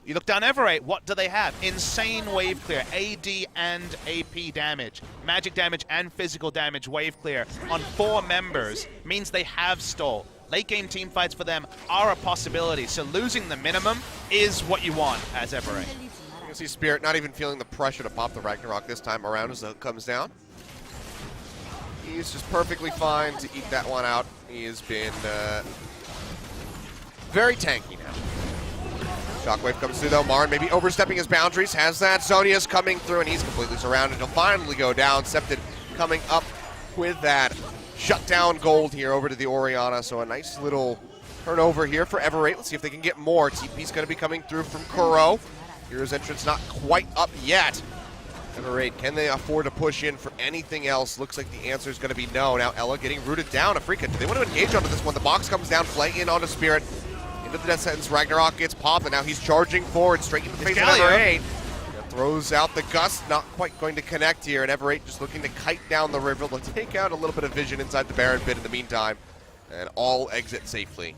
You look down Ever8, what do they have? Insane wave clear, AD and AP damage, magic damage and physical damage wave clear on 4 members means they have stall. Late game team fights for them are a possibility, so losing the minimum is what you want as Ever8. You can see Spirit not even feeling the pressure to pop the Ragnarok this time around as the hook comes down. He's just perfectly fine to eat that one out. He has been very tanky now. Shockwave comes through though. Marn maybe overstepping his boundaries. Has that. Zonia's coming through and he's completely surrounded. He'll finally go down. Septed coming up with that shutdown gold here over to the Orianna. So a nice little turnover here for Ever8. Let's see if they can get more. TP's going to be coming through from Kuro. Hero's entrance not quite up yet. Ever8, can they afford to push in for anything else? Looks like the answer is going to be no. Now Ella getting rooted down. Afreeca, do they want to engage onto this one? The box comes down, play in onto Spirit. Into the death sentence, Ragnarok gets popped, and now he's charging forward, straight in the face of Ever8. Throws out the gust, not quite going to connect here, and Ever8 just looking to kite down the river. Let's take out a little bit of vision inside the Baron pit in the meantime, and all exit safely.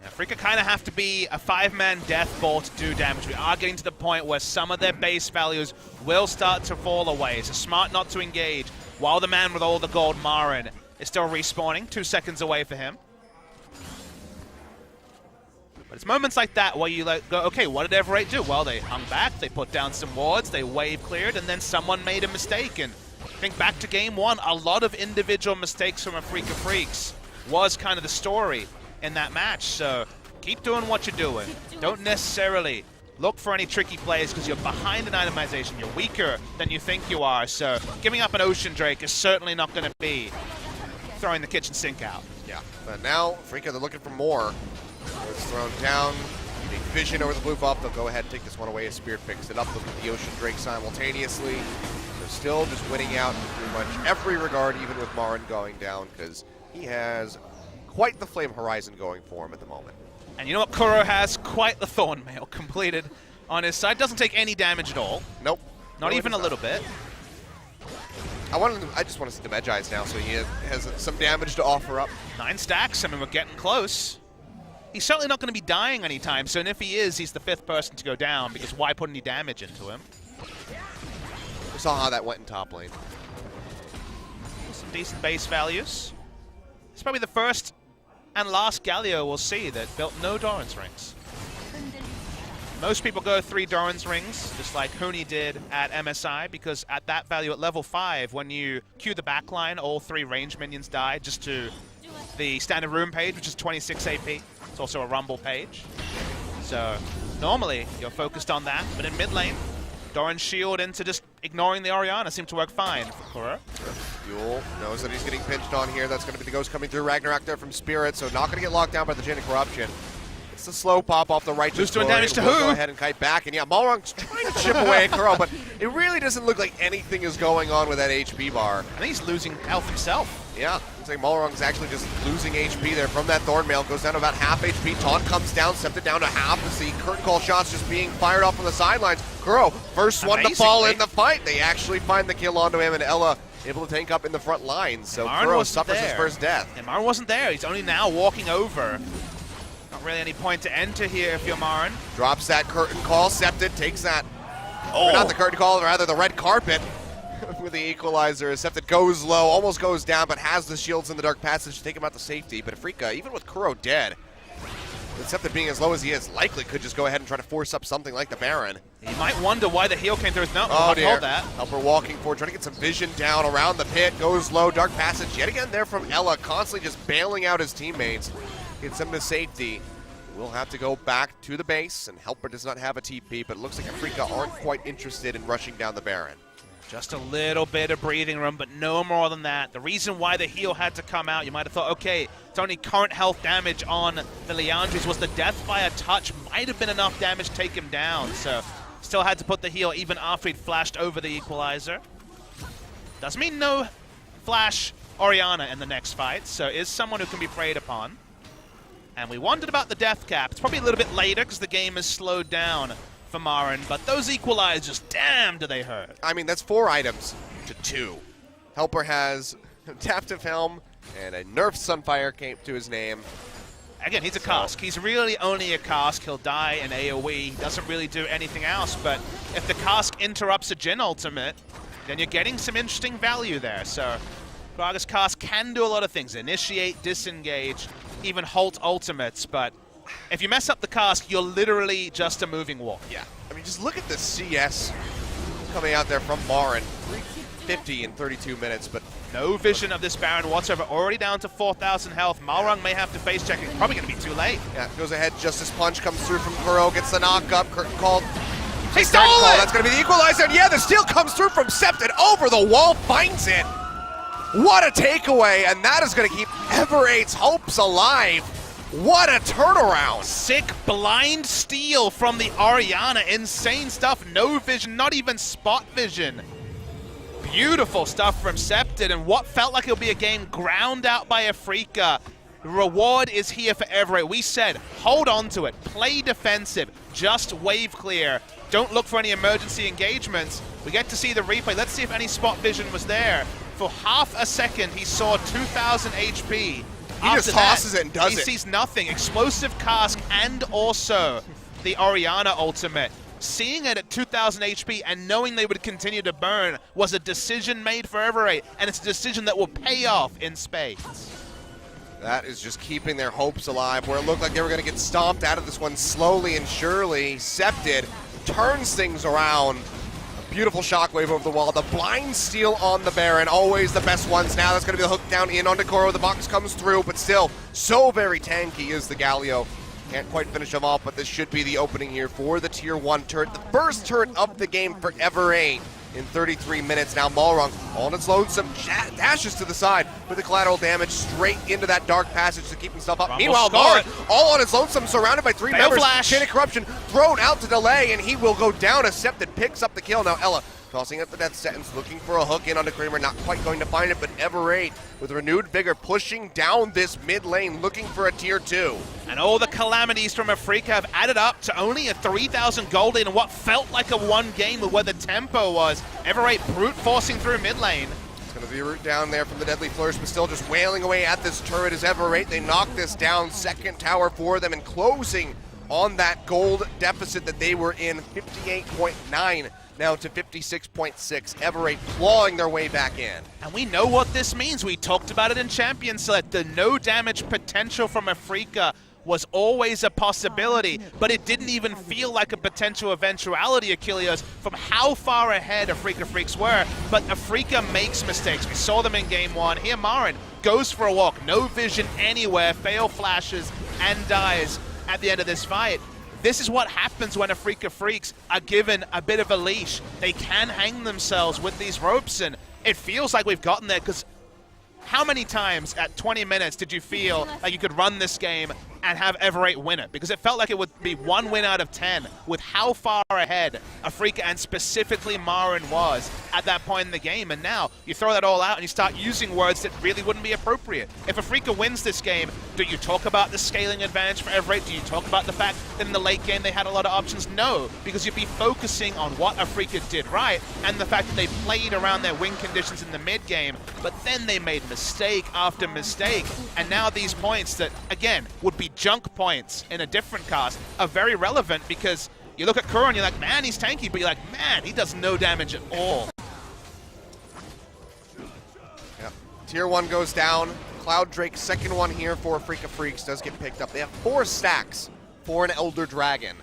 Afreeca kind of have to be a 5-man death ball to do damage. We are getting to the point where some of their base values will start to fall away. So smart not to engage while the man with all the gold, Marin, is still respawning. 2 seconds away for him. But it's moments like that where you like go, okay, what did Ever8 do? Well, they hung back, they put down some wards, they wave cleared, and then someone made a mistake. And think back to game 1, a lot of individual mistakes from Afreeca Freecs was kind of the story in that match, so keep doing what you're doing. Don't necessarily look for any tricky plays because you're behind in itemization. You're weaker than you think you are, so giving up an Ocean Drake is certainly not going to be throwing the kitchen sink out. Yeah, but now Afreeca, they're looking for more. It's thrown down, getting vision over the blue buff. They'll go ahead and take this one away as Spirit picks it up. Look at the Ocean Drake simultaneously. They're still just winning out in pretty much every regard, even with Marin going down, because he has quite the Flame Horizon going for him at the moment. And you know what? Kuro has quite the Thorn Mail completed on his side. Doesn't take any damage at all. Nope. Not even a little bit. I just want to see the Medjai's now, so he has some damage to offer up. 9 stacks. I mean, we're getting close. He's certainly not going to be dying anytime soon. If he is, he's the 5th person to go down, because why put any damage into him? We saw how that went in top lane. Some decent base values. It's probably the first and last Galio we'll see that built no Doran's rings. Most people go 3 Doran's rings, just like Huni did at MSI, because at that value at level 5, when you queue the backline, all 3 range minions die just to the standard room page, which is 26 AP. It's also a rumble page. So normally you're focused on that, but in mid lane, Doran's shield into just ignoring the Orianna seemed to work fine for Kuro. Fuel knows that he's getting pinched on here. That's going to be the ghost coming through. Ragnarok there from Spirit, so not going to get locked down by the Chain of Corruption. It's the slow pop off the righteous. Who's doing damage to who? Go ahead and kite back, and yeah, Malrong's trying to chip away at Kuro, but it really doesn't look like anything is going on with that HP bar. I think he's losing health himself. Yeah, looks like Malrong's actually just losing HP there from that Thorn Mail. Goes down to about half HP. Taunt comes down, stepped it down to half as the curtain call shots just being fired off from the sidelines. Kuro, first one to fall in the fight. They actually find the kill onto him, and Ella able to tank up in the front lines. So Kuro suffers his first death. And Marin wasn't there. He's only now walking over. Not really any point to enter here if you're Marin. Drops that curtain call. Septed takes that. Oh, not the curtain call, rather the red carpet. With the equalizer, Septed goes low, almost goes down, but has the shields in the dark passage to take him out to safety. But Afreeca, even with Kuro dead, with Septed being as low as he is, likely could just go ahead and try to force up something like the Baron. You might wonder why the heal came through. No, oh dear. Hold that. Helper walking forward, trying to get some vision down around the pit, goes low, dark passage yet again there from Ella, constantly just bailing out his teammates. Gets them to safety. We'll have to go back to the base, and Helper does not have a TP, but it looks like Afreeca aren't quite interested in rushing down the Baron. Just a little bit of breathing room, but no more than that. The reason why the heal had to come out, you might have thought, okay, it's only current health damage on the Leandris, was the death by a touch might have been enough damage to take him down. So still had to put the heal even after he'd flashed over the equalizer. Doesn't mean no flash Orianna in the next fight, so is someone who can be preyed upon. And we wondered about the death cap. It's probably a little bit later because the game has slowed down for Marin, but those equalizers, damn, do they hurt. I mean, that's 4 items to 2. Helper has Adaptive Helm and a nerfed Sunfire came to his name. Again, he's a cask. He's really only a cask. He'll die in AoE. He doesn't really do anything else, but if the cask interrupts a Jhin ultimate, then you're getting some interesting value there. So Gragas cask can do a lot of things. Initiate, disengage, even halt ultimates, but if you mess up the cask, you're literally just a moving wall. Yeah. I mean, just look at the CS coming out there from Marin. 350 in 32 minutes, but no vision of this Baron whatsoever. Already down to 4,000 health. Malrung may have to face check. It's probably going to be too late. Yeah, goes ahead. Justice Punch comes through from Kuro, gets the knock up. Curtain called. He stole it! That's going to be the equalizer. And yeah, the steal comes through from Septon over the wall, finds it. What a takeaway, and that is going to keep Ever8's hopes alive. What a turnaround! Sick blind steal from the Orianna. Insane stuff. No vision, not even spot vision. Beautiful stuff from Septon, and what felt like it'll be a game ground out by Afreeca. The reward is here for Ever8. We said, hold on to it. Play defensive. Just wave clear. Don't look for any emergency engagements. We get to see the replay. Let's see if any spot vision was there. For half a second, he saw 2,000 HP. He just tosses it and does it. He sees nothing. Explosive cask and also the Orianna ultimate. Seeing it at 2,000 HP and knowing they would continue to burn was a decision made for Ever8, and it's a decision that will pay off in spades. That is just keeping their hopes alive, where it looked like they were going to get stomped out of this one slowly and surely. Septon turns things around. A beautiful shockwave over the wall. The blind steal on the Baron, always the best ones. Now that's going to be the hook down in onto Kuro. The box comes through, but still so very tanky is the Galio. Can't quite finish him off, but this should be the opening here for the Tier 1 turret. The first turret of the game for Ever8 in 33 minutes. Now Malrung on its lonesome dashes to the side with the collateral damage straight into that dark passage to keep himself up. Meanwhile, Marin all on its lonesome, surrounded by 3 members. Chain of Corruption thrown out to delay, and he will go down. Septon picks up the kill. Now Ella tossing up the death sentence, looking for a hook in onto Kramer, not quite going to find it, but Ever8 with renewed vigor pushing down this mid lane, looking for a Tier 2. And all the calamities from Afreeca have added up to only a 3,000 gold in what felt like a one game with where the tempo was. Ever8 brute forcing through mid lane. It's going to be a root down there from the Deadly Flourish, but still just wailing away at this turret as Ever8. They knock this down, second tower for them, and closing on that gold deficit that they were in, 58.9. Now to 56.6. Ever8 clawing their way back in. And we know what this means. We talked about it in Champion Select. The no damage potential from Afreeca was always a possibility, but it didn't even feel like a potential eventuality, Achilles, from how far ahead Afreeca Freecs were. But Afreeca makes mistakes. We saw them in Game 1. Here Marin goes for a walk. No vision anywhere. Fail flashes and dies at the end of this fight. This is what happens when Afreeca Freecs are given a bit of a leash. They can hang themselves with these ropes, and it feels like we've gotten there, because how many times at 20 minutes did you feel like you could run this game and have Ever8 win it? Because it felt like it would be 1 win out of 10 with how far ahead Afreeca and specifically Marin was at that point in the game. And now you throw that all out and you start using words that really wouldn't be appropriate. If Afreeca wins this game, do you talk about the scaling advantage for Ever8? Do you talk about the fact that in the late game they had a lot of options? No, because you'd be focusing on what Afreeca did right and the fact that they played around their win conditions in the mid game, but then they made mistake after mistake. And now these points that, again, would be junk points in a different cast are very relevant, because you look at Kuro and you're like, man, he's tanky, but you're like, man, he does no damage at all. Yep. Tier 1 goes down. Cloud Drake's second one here for Afreeca Freecs does get picked up. They have 4 stacks for an Elder Dragon.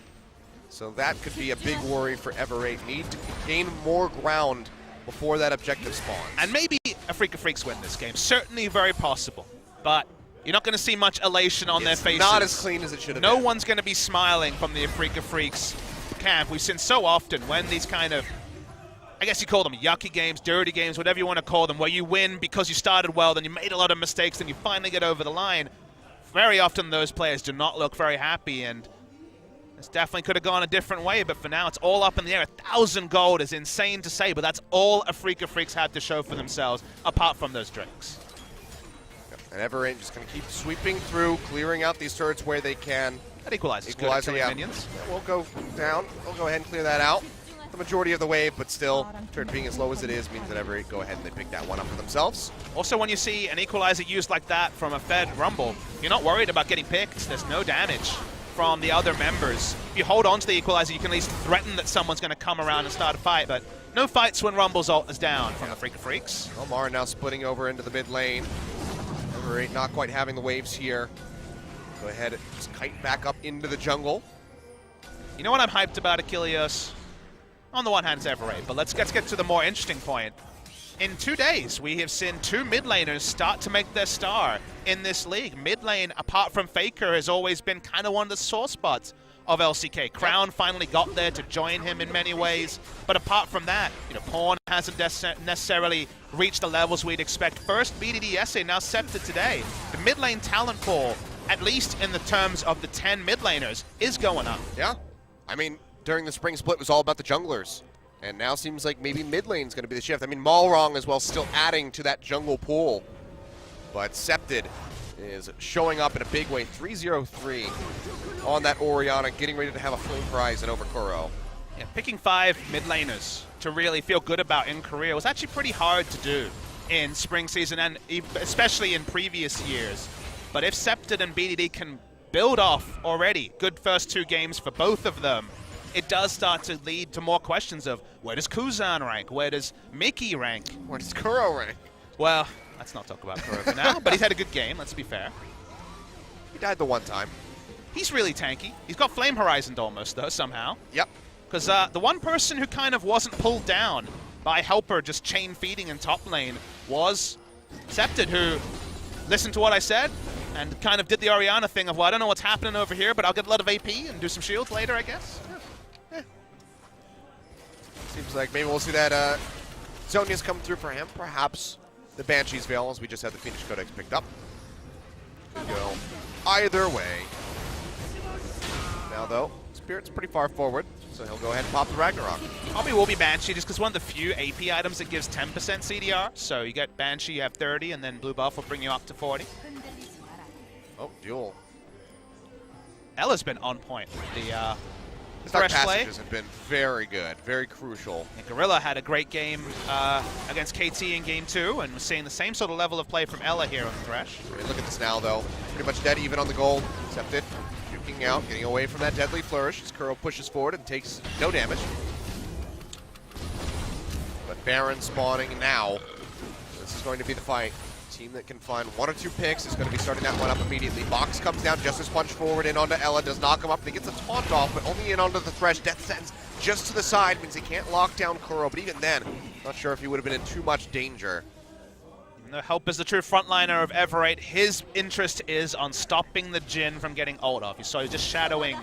So that could be a big worry for Ever8. Need to gain more ground before that objective spawns. And maybe Afreeca Freecs win this game. Certainly very possible. But you're not going to see much elation on their faces. Not as clean as it should have been. No one's going to be smiling from the Afreeca Freecs camp. We've seen so often when these kind of I guess you call them yucky games, dirty games, whatever you want to call them, where you win because you started well, then you made a lot of mistakes, then you finally get over the line. Very often those players do not look very happy, and this definitely could have gone a different way, but for now it's all up in the air. 1,000 gold is insane to say, but that's all Afreeca Freecs had to show for themselves, apart from those drinks. And Ever8 just going to keep sweeping through, clearing out these turrets where they can. That equalizes. Equalizer, good yeah. minions. Yeah, we'll go down. We'll go ahead and clear that out. The majority of the wave, but still, turret being as low as it is means that Ever8 go ahead and they pick that one up for themselves. Also, when you see an equalizer used like that from a Fed Rumble, you're not worried about getting picked. There's no damage from the other members. If you hold on to the equalizer, you can at least threaten that someone's going to come around and start a fight, but no fights when Rumble's ult is down from the Afreeca Freecs. Omar now splitting over into the mid lane. Ever8 not quite having the waves here. Go ahead and just kite back up into the jungle. You know what I'm hyped about, Achilles? On the one hand, it's Ever8, but let's get to the more interesting point. In 2 days, we have seen 2 mid laners start to make their star in this league. Mid lane, apart from Faker, has always been kind of one of the sore spots of LCK. Crown finally got there to join him in many ways, but apart from that, you know, Pawn hasn't necessarily reached the levels we'd expect. First BDD essay, now Scepter today. The mid lane talent pool, at least in the terms of the 10 mid laners, is going up. Yeah, I mean, during the spring split, it was all about the junglers. And now seems like maybe mid lane's going to be the shift. I mean, Malrong as well, still adding to that jungle pool. But Scepted is showing up in a big way. 3-0-3 on that Orianna, getting ready to have a flame horizon over Kuro. Yeah, picking 5 mid laners to really feel good about in Korea was actually pretty hard to do in spring season, and especially in previous years. But if Scepted and BDD can build off already good first 2 games for both of them, it does start to lead to more questions of where does Kuzan rank? Where does Mickey rank? Where does Kuro rank? Well, let's not talk about Kuro for now, but he's had a good game, let's be fair. He died the one time. He's really tanky. He's got Flame Horizoned almost, though, somehow. Yep. Because the one person who kind of wasn't pulled down by Helper just chain feeding in top lane was Scepted, who listened to what I said and kind of did the Orianna thing of, well, I don't know what's happening over here, but I'll get a lot of AP and do some shields later, I guess. Seems like maybe we'll see that Zhonya's come through for him. Perhaps the Banshee's Veil, as we just had the Phoenix Codex picked up. Could go either way. Now, though, Spirit's pretty far forward, so he'll go ahead and pop the Ragnarok. Probably will be Banshee, just because one of the few AP items that gives 10% CDR. So you get Banshee, you have 30, and then Blue Buff will bring you up to 40. Oh, duel. Ella's been on point. The Dark fresh play. passages have been very good, very crucial. And Gorilla had a great game against KT in game 2, and we're seeing the same sort of level of play from Ella here on the Thresh. I mean, look at this now, though. Pretty much dead even on the gold. Accepted. Juking out, getting away from that deadly flourish as Kuro pushes forward and takes no damage. But Baron spawning now. This is going to be the fight. Team that can find 1 or 2 picks is going to be starting that one up immediately. Box comes down, Justice Punch forward in onto Ella, does knock him up, and he gets a taunt off, but only in onto the Thresh. Death Sentence just to the side means he can't lock down Kuro, but even then, not sure if he would have been in too much danger. Even though Help is the true frontliner of Ever8, his interest is on stopping the Jhin from getting ult off. You saw he's just shadowing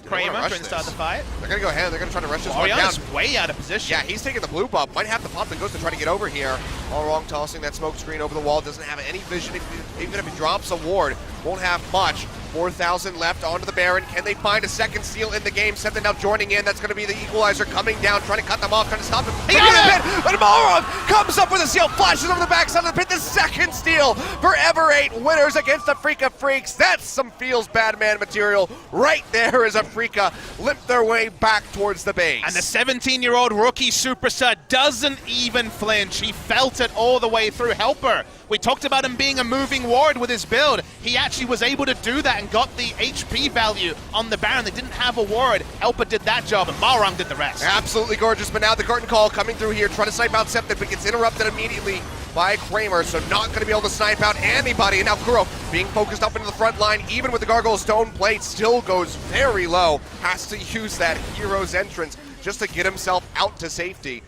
Kramer trying to start the fight. They're going to go ahead, they're going to try to rush this one down. Orianna's way out of position. Yeah, he's taking the blue buff. Might have to pop the ghost to try to get over here. All wrong, tossing that smoke screen over the wall. Doesn't have any vision. Even if he drops a ward, won't have much. 4,000 left onto the Baron. Can they find a second steal in the game? Something now joining in. That's going to be the equalizer coming down, trying to cut them off, trying to stop him. He got it! But Malrong comes up with a steal, flashes over the backside of the pit. The second steal for Ever8 winners against the Afreeca Freecs. That's some feels bad man material right there as Afreeca limp their way back towards the base. And the 17-year-old rookie superstar doesn't even flinch. He felt it all the way through. Helper, we talked about him being a moving ward with his build. He actually was able to do that and got the HP value on the Baron. They didn't have a ward. Helper did that job, and Malrong did the rest. Absolutely gorgeous, but now the curtain call coming through here, trying to snipe out Scepter, but gets interrupted immediately by Kramer, so not going to be able to snipe out anybody. And now Kuro being focused up into the front line, even with the Gargoyle Stone Plate, still goes very low. Has to use that Hero's Entrance just to get himself out to safety.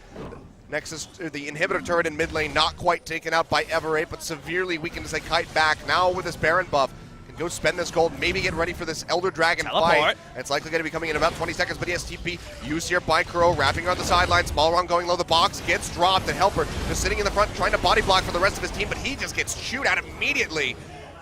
Nexus, the inhibitor turret in mid lane, not quite taken out by Ever8, but severely weakened as they kite back. Now with this Baron buff, and go spend this gold, maybe get ready for this Elder Dragon fight. It's likely going to be coming in about 20 seconds, but he has TP used here by Kuro, wrapping around the sidelines. Malrong going low, the box gets dropped, and Helper just sitting in the front trying to body block for the rest of his team, but he just gets chewed out immediately.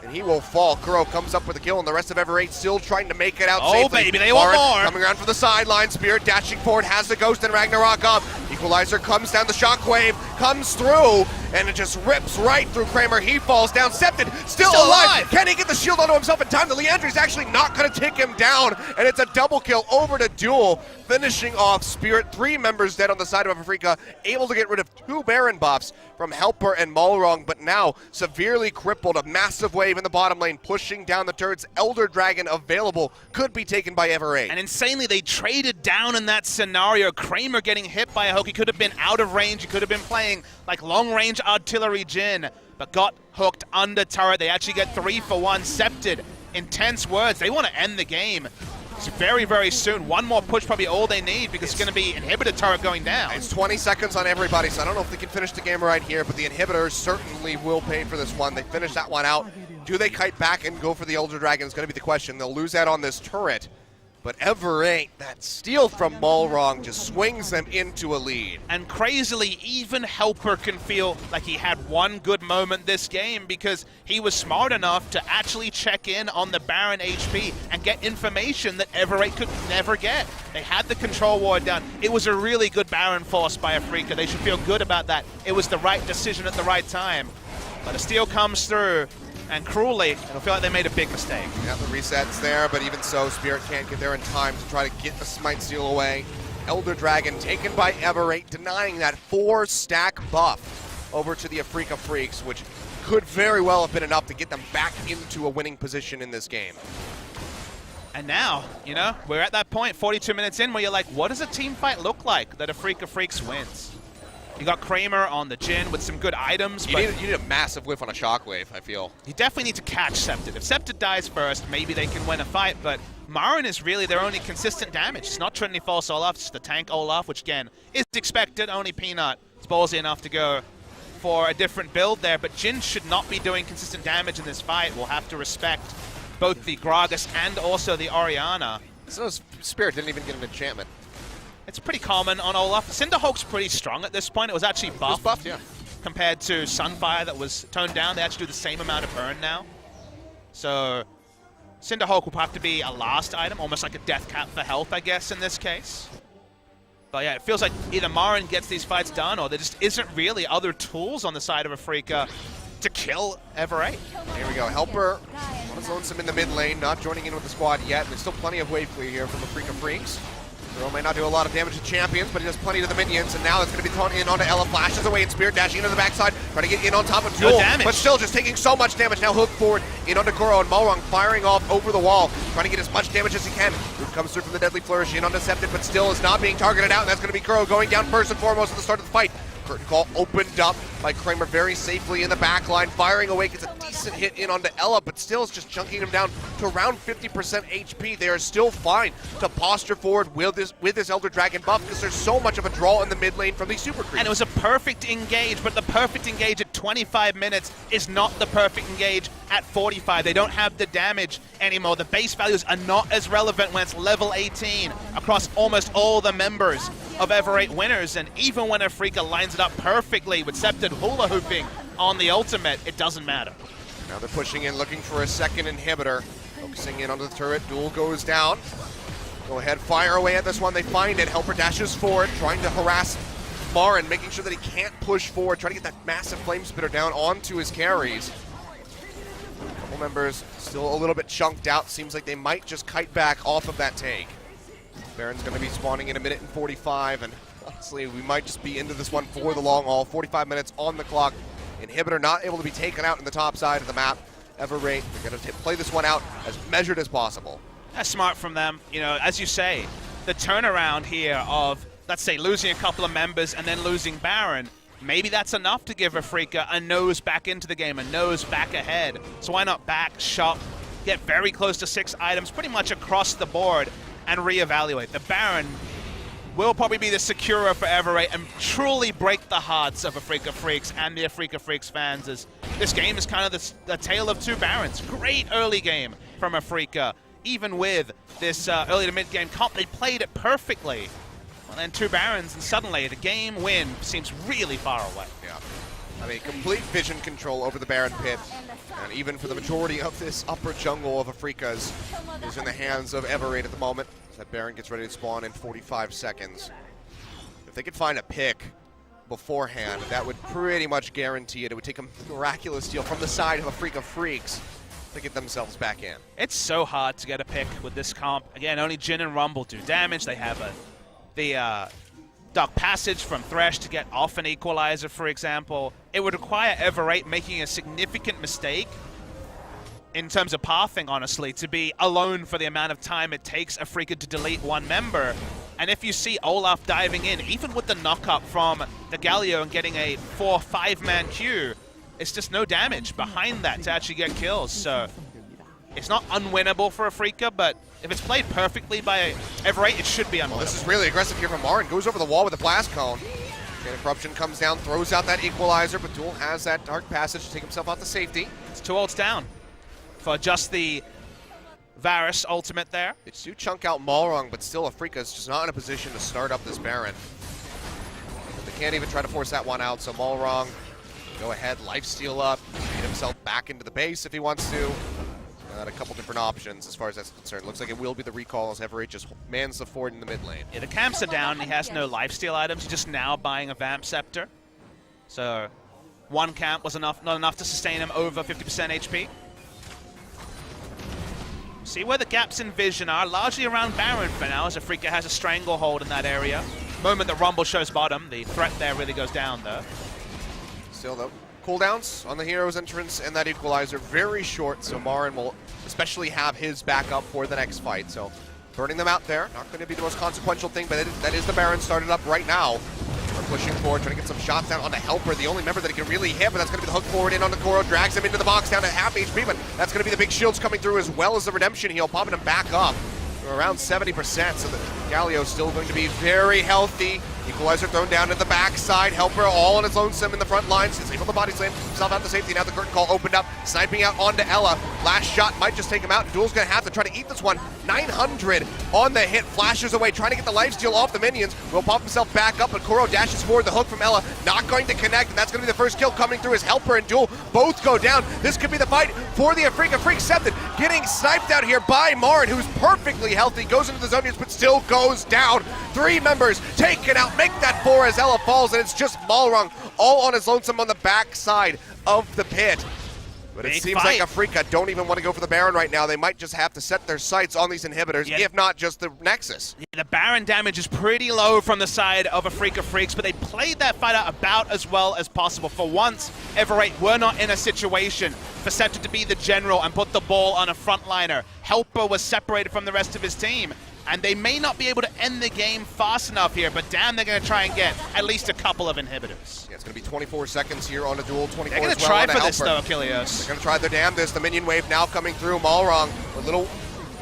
And he will fall. Kuro comes up with a kill, and the rest of Ever8 still trying to make it out safely. Oh, baby, they want more. Coming around from the sideline. Spirit dashing forward, has the Ghost and Ragnarok up. Equalizer comes down, the Shockwave comes through, and it just rips right through Kramer. He falls down. Septed still alive. Can he get the shield onto himself in time? The Leandri's actually not going to take him down, and it's a double kill over to Duel, finishing off Spirit. 3 members dead on the side of Afreeca, able to get rid of 2 Baron buffs from Helper and Malrong, but now severely crippled. A massive wave in the bottom lane, pushing down the turrets. Elder Dragon available, could be taken by Ever8. And insanely, they traded down in that scenario. Kramer getting hit by a hook. He could have been out of range. He could have been playing like long-range artillery Jhin, but got hooked under turret. They actually get 3 for 1. Septed, intense words. They want to end the game. It's very, very soon. One more push, probably all they need, because it's going to be inhibitor turret going down. It's 20 seconds on everybody, so I don't know if they can finish the game right here, but the inhibitors certainly will pay for this one. They finish that one out. Do they kite back and go for the Elder Dragon is going to be the question. They'll lose that on this turret, but Ever8, that steal from Malrong just swings them into a lead. And crazily, even Helper can feel like he had one good moment this game, because he was smart enough to actually check in on the Baron HP and get information that Ever8 could never get. They had the control ward done. It was a really good Baron force by Afreeca. They should feel good about that. It was the right decision at the right time. But a steal comes through, and cruelly, it'll feel like they made a big mistake. Yeah, the reset's there, but even so, Spirit can't get there in time to try to get the Smite Steal away. Elder Dragon taken by Ever8, denying that 4-stack buff over to the Afreeca Freecs, which could very well have been enough to get them back into a winning position in this game. And now, you know, we're at that point, 42 minutes in, where you're like, what does a team fight look like that Afreeca Freecs wins? You got Kramer on the Jhin with some good items. You need a massive whiff on a Shockwave, I feel. You definitely need to catch Septed. If Septed dies first, maybe they can win a fight, but Marin is really their only consistent damage. It's not Trinity False Olaf, it's the tank Olaf, which again, is expected. Only Peanut is ballsy enough to go for a different build there, but Jhin should not be doing consistent damage in this fight. We'll have to respect both the Gragas and also the Orianna. So Spirit didn't even get an enchantment. It's pretty common on Olaf. Cinderhawk's pretty strong at this point. It was actually buffed, yeah, compared to Sunfire that was toned down. They actually do the same amount of burn now. So Cinderhawk will have to be a last item, almost like a death cap for health, I guess, in this case. But yeah, it feels like either Marin gets these fights done, or there just isn't really other tools on the side of Afreeca to kill Ever8. Here we go. Helper zones him in the mid lane, not joining in with the squad yet. There's still plenty of wave clear here from Afreeca Freecs. Kuro may not do a lot of damage to champions, but he does plenty to the minions, and now it's going to be thrown in onto Ella. Flashes away, and Spirit dashing into the backside, trying to get in on top of Duel, but still just taking so much damage. Now hooked forward in onto Kuro, and Malrong firing off over the wall, trying to get as much damage as he can. Root comes through from the Deadly Flourish, in on Decepted, but still is not being targeted out, and that's going to be Kuro going down first and foremost at the start of the fight. Curtain Call opened up by Kramer very safely in the back line, firing away, gets a decent hit in onto Ella, but still is just chunking him down to around 50% HP. They are still fine to posture forward with this Elder Dragon buff, because there's so much of a draw in the mid lane from these super creeps. And it was a perfect engage, but the perfect engage at 25 minutes is not the perfect engage at 45. They don't have the damage anymore. The base values are not as relevant when it's level 18 across almost all the members of Ever8 winners, and even when Afreeca lines it up perfectly with Septed hula hooping on the ultimate, it doesn't matter. Now they're pushing in, looking for a second inhibitor. Focusing in onto the turret, Duel goes down. Go ahead, fire away at this one, they find it. Helper dashes forward, trying to harass Marin, making sure that he can't push forward, trying to get that massive flame spitter down onto his carries. A couple members still a little bit chunked out, seems like they might just kite back off of that take. Baron's going to be spawning in 1:45, and honestly, we might just be into this one for the long haul. 45 minutes on the clock. Inhibitor not able to be taken out in the top side of the map. Ever8, they're going to play this one out as measured as possible. That's smart from them. You know, as you say, the turnaround here of, let's say, losing a couple of members and then losing Baron, maybe that's enough to give Afreeca a nose back into the game, a nose back ahead. So why not back, shop, get very close to 6 items pretty much across the board, and reevaluate. The Baron will probably be the securer for Ever8 and truly break the hearts of Afreeca Freecs and the Afreeca Freecs fans, as this game is kind of the tale of two Barons. Great early game from Afreeca. Even with this early to mid game comp, they played it perfectly. Well, then two Barons, and suddenly the game win seems really far away. Yeah. I mean, complete vision control over the Baron pit. And even for the majority of this upper jungle of Afreeca's is in the hands of Ever8 at the moment. That Baron gets ready to spawn in 45 seconds. If they could find a pick beforehand, that would pretty much guarantee it. It would take a miraculous steal from the side of Afreeca Freecs to get themselves back in. It's so hard to get a pick with this comp. Again, only Jhin and Rumble do damage. They have the Dark Passage from Thresh to get off an equalizer, for example. It would require Ever8 making a significant mistake in terms of pathing, honestly, to be alone for the amount of time it takes Afreeca to delete one member. And if you see Olaf diving in, even with the knock-up from the Galio and getting a 4-5-man queue, it's just no damage behind that to actually get kills. So it's not unwinnable for Afreeca, but if it's played perfectly by Ever8, it should be unwinnable. Well, this is really aggressive here from Marin. Goes over the wall with a blast cone. And Corruption comes down, throws out that equalizer, but Duel has that Dark Passage to take himself out to safety. It's 2 ults down for just the Varus ultimate there. They do chunk out Malrung, but still Afreeca's just not in a position to start up this Baron. They can't even try to force that one out, so Malrung go ahead, lifesteal up, get himself back into the base if he wants to. Got a couple different options as far as that's concerned. Looks like it will be the recall as Ever8 just mans the fort in the mid lane. Yeah, the camps are down. He has no lifesteal items. He's just now buying a Vamp Scepter. So one camp was not enough to sustain him over 50% HP. See where the gaps in vision are, largely around Baron for now, as Afreeca has a stranglehold in that area. The moment that Rumble shows bottom, the threat there really goes down, though. Still, though, cooldowns on the hero's entrance and that equalizer very short, so Marin will especially have his backup for the next fight. So burning them out there, not going to be the most consequential thing, but that is the Baron started up right now. We're pushing forward, trying to get some shots down on the Helper, the only member that he can really hit, but that's going to be the hook forward in on the Koro, drags him into the box down to half HP, but that's going to be the big shields coming through as well as the Redemption heal, popping him back up. Around 70%, so the Galio's still going to be very healthy. Equalizer thrown down to the backside. Helper all on his lonesome in the front lines. He's able to body slam himself out to safety. Now the curtain call opened up, sniping out onto Ela. Last shot might just take him out. Duel's going to have to try to eat this one. 900 on the hit, flashes away, trying to get the lifesteal off the minions. Will pop himself back up, but Koro dashes forward. The hook from Ela, not going to connect, and that's going to be the first kill coming through as Helper and Duel both go down. This could be the fight for the Afreeca Freecs. Septon getting sniped out here by Marin, who's perfectly healthy, goes into the Zonians, but still goes down. 3 members taken out, make that 4 as Ela falls, and it's just Malrung all on his lonesome on the backside of the pit. But it seems like Afreeca don't even want to go for the Baron right now. They might just have to set their sights on these inhibitors, if not just the Nexus. Yeah, the Baron damage is pretty low from the side of Afreeca Freecs, but they played that fight out about as well as possible. For once, Ever8 were not in a situation for Septon to be the general and put the ball on a frontliner. Helper was separated from the rest of his team, and they may not be able to end the game fast enough here, but damn, they're going to try and get at least a couple of inhibitors. Yeah, it's going to be 24 seconds here on a Duel, 24 they're going to as well try on for this, Helper. though, Achilles. They're going to try their damnedest. The minion wave now coming through. Malrung, a little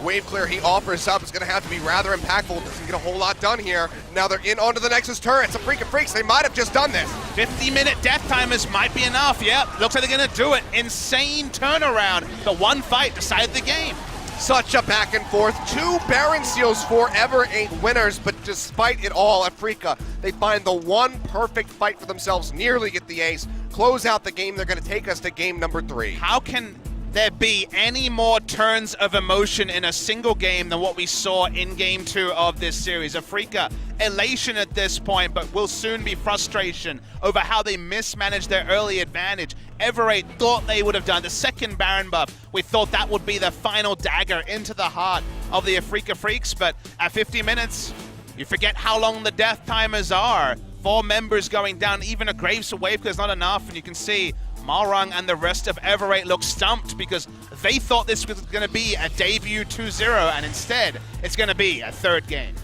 wave clear he offers up is going to have to be rather impactful. Doesn't get a whole lot done here. Now they're in onto the Nexus turret. It's Afreeca Freecs. They might have just done this. 50-minute death timers might be enough. Yep, looks like they're going to do it. Insane turnaround. The one fight decided the game. Such a back and forth. 2 Baron seals for Ever8 winners, but despite it all, Afreeca, they find the one perfect fight for themselves, nearly get the ace, close out the game. They're going to take us to game number 3. How can there be any more turns of emotion in a single game than what we saw in game 2 of this series? Afreeca, elation at this point, but will soon be frustration over how they mismanaged their early advantage. Ever8 thought they would have done the second Baron buff. We thought that would be the final dagger into the heart of the Afreeca Freecs, but at 50 minutes, you forget how long the death timers are. 4 members going down, even a Graves wave is not enough, and you can see Malrung and the rest of Ever8 look stumped because they thought this was going to be a debut 2-0, and instead, it's going to be a 3rd game.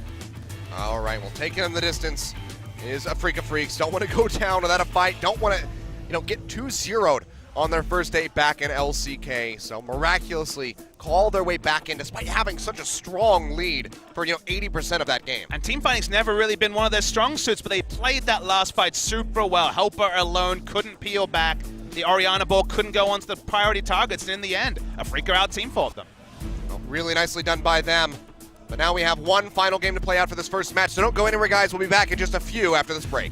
All right, well, taking in the distance is Afreeca Freecs. Don't want to go down without a fight. Don't want to, get 2-0'd on their first day back in LCK. So miraculously call their way back in despite having such a strong lead for 80% of that game. And team fighting's never really been one of their strong suits, but they played that last fight super well. Helper alone couldn't peel back. The Orianna ball couldn't go onto the priority targets, and in the end, Afreeca out-team fought them. Well, really nicely done by them. But now we have one final game to play out for this first match, so don't go anywhere, guys. We'll be back in just a few after this break.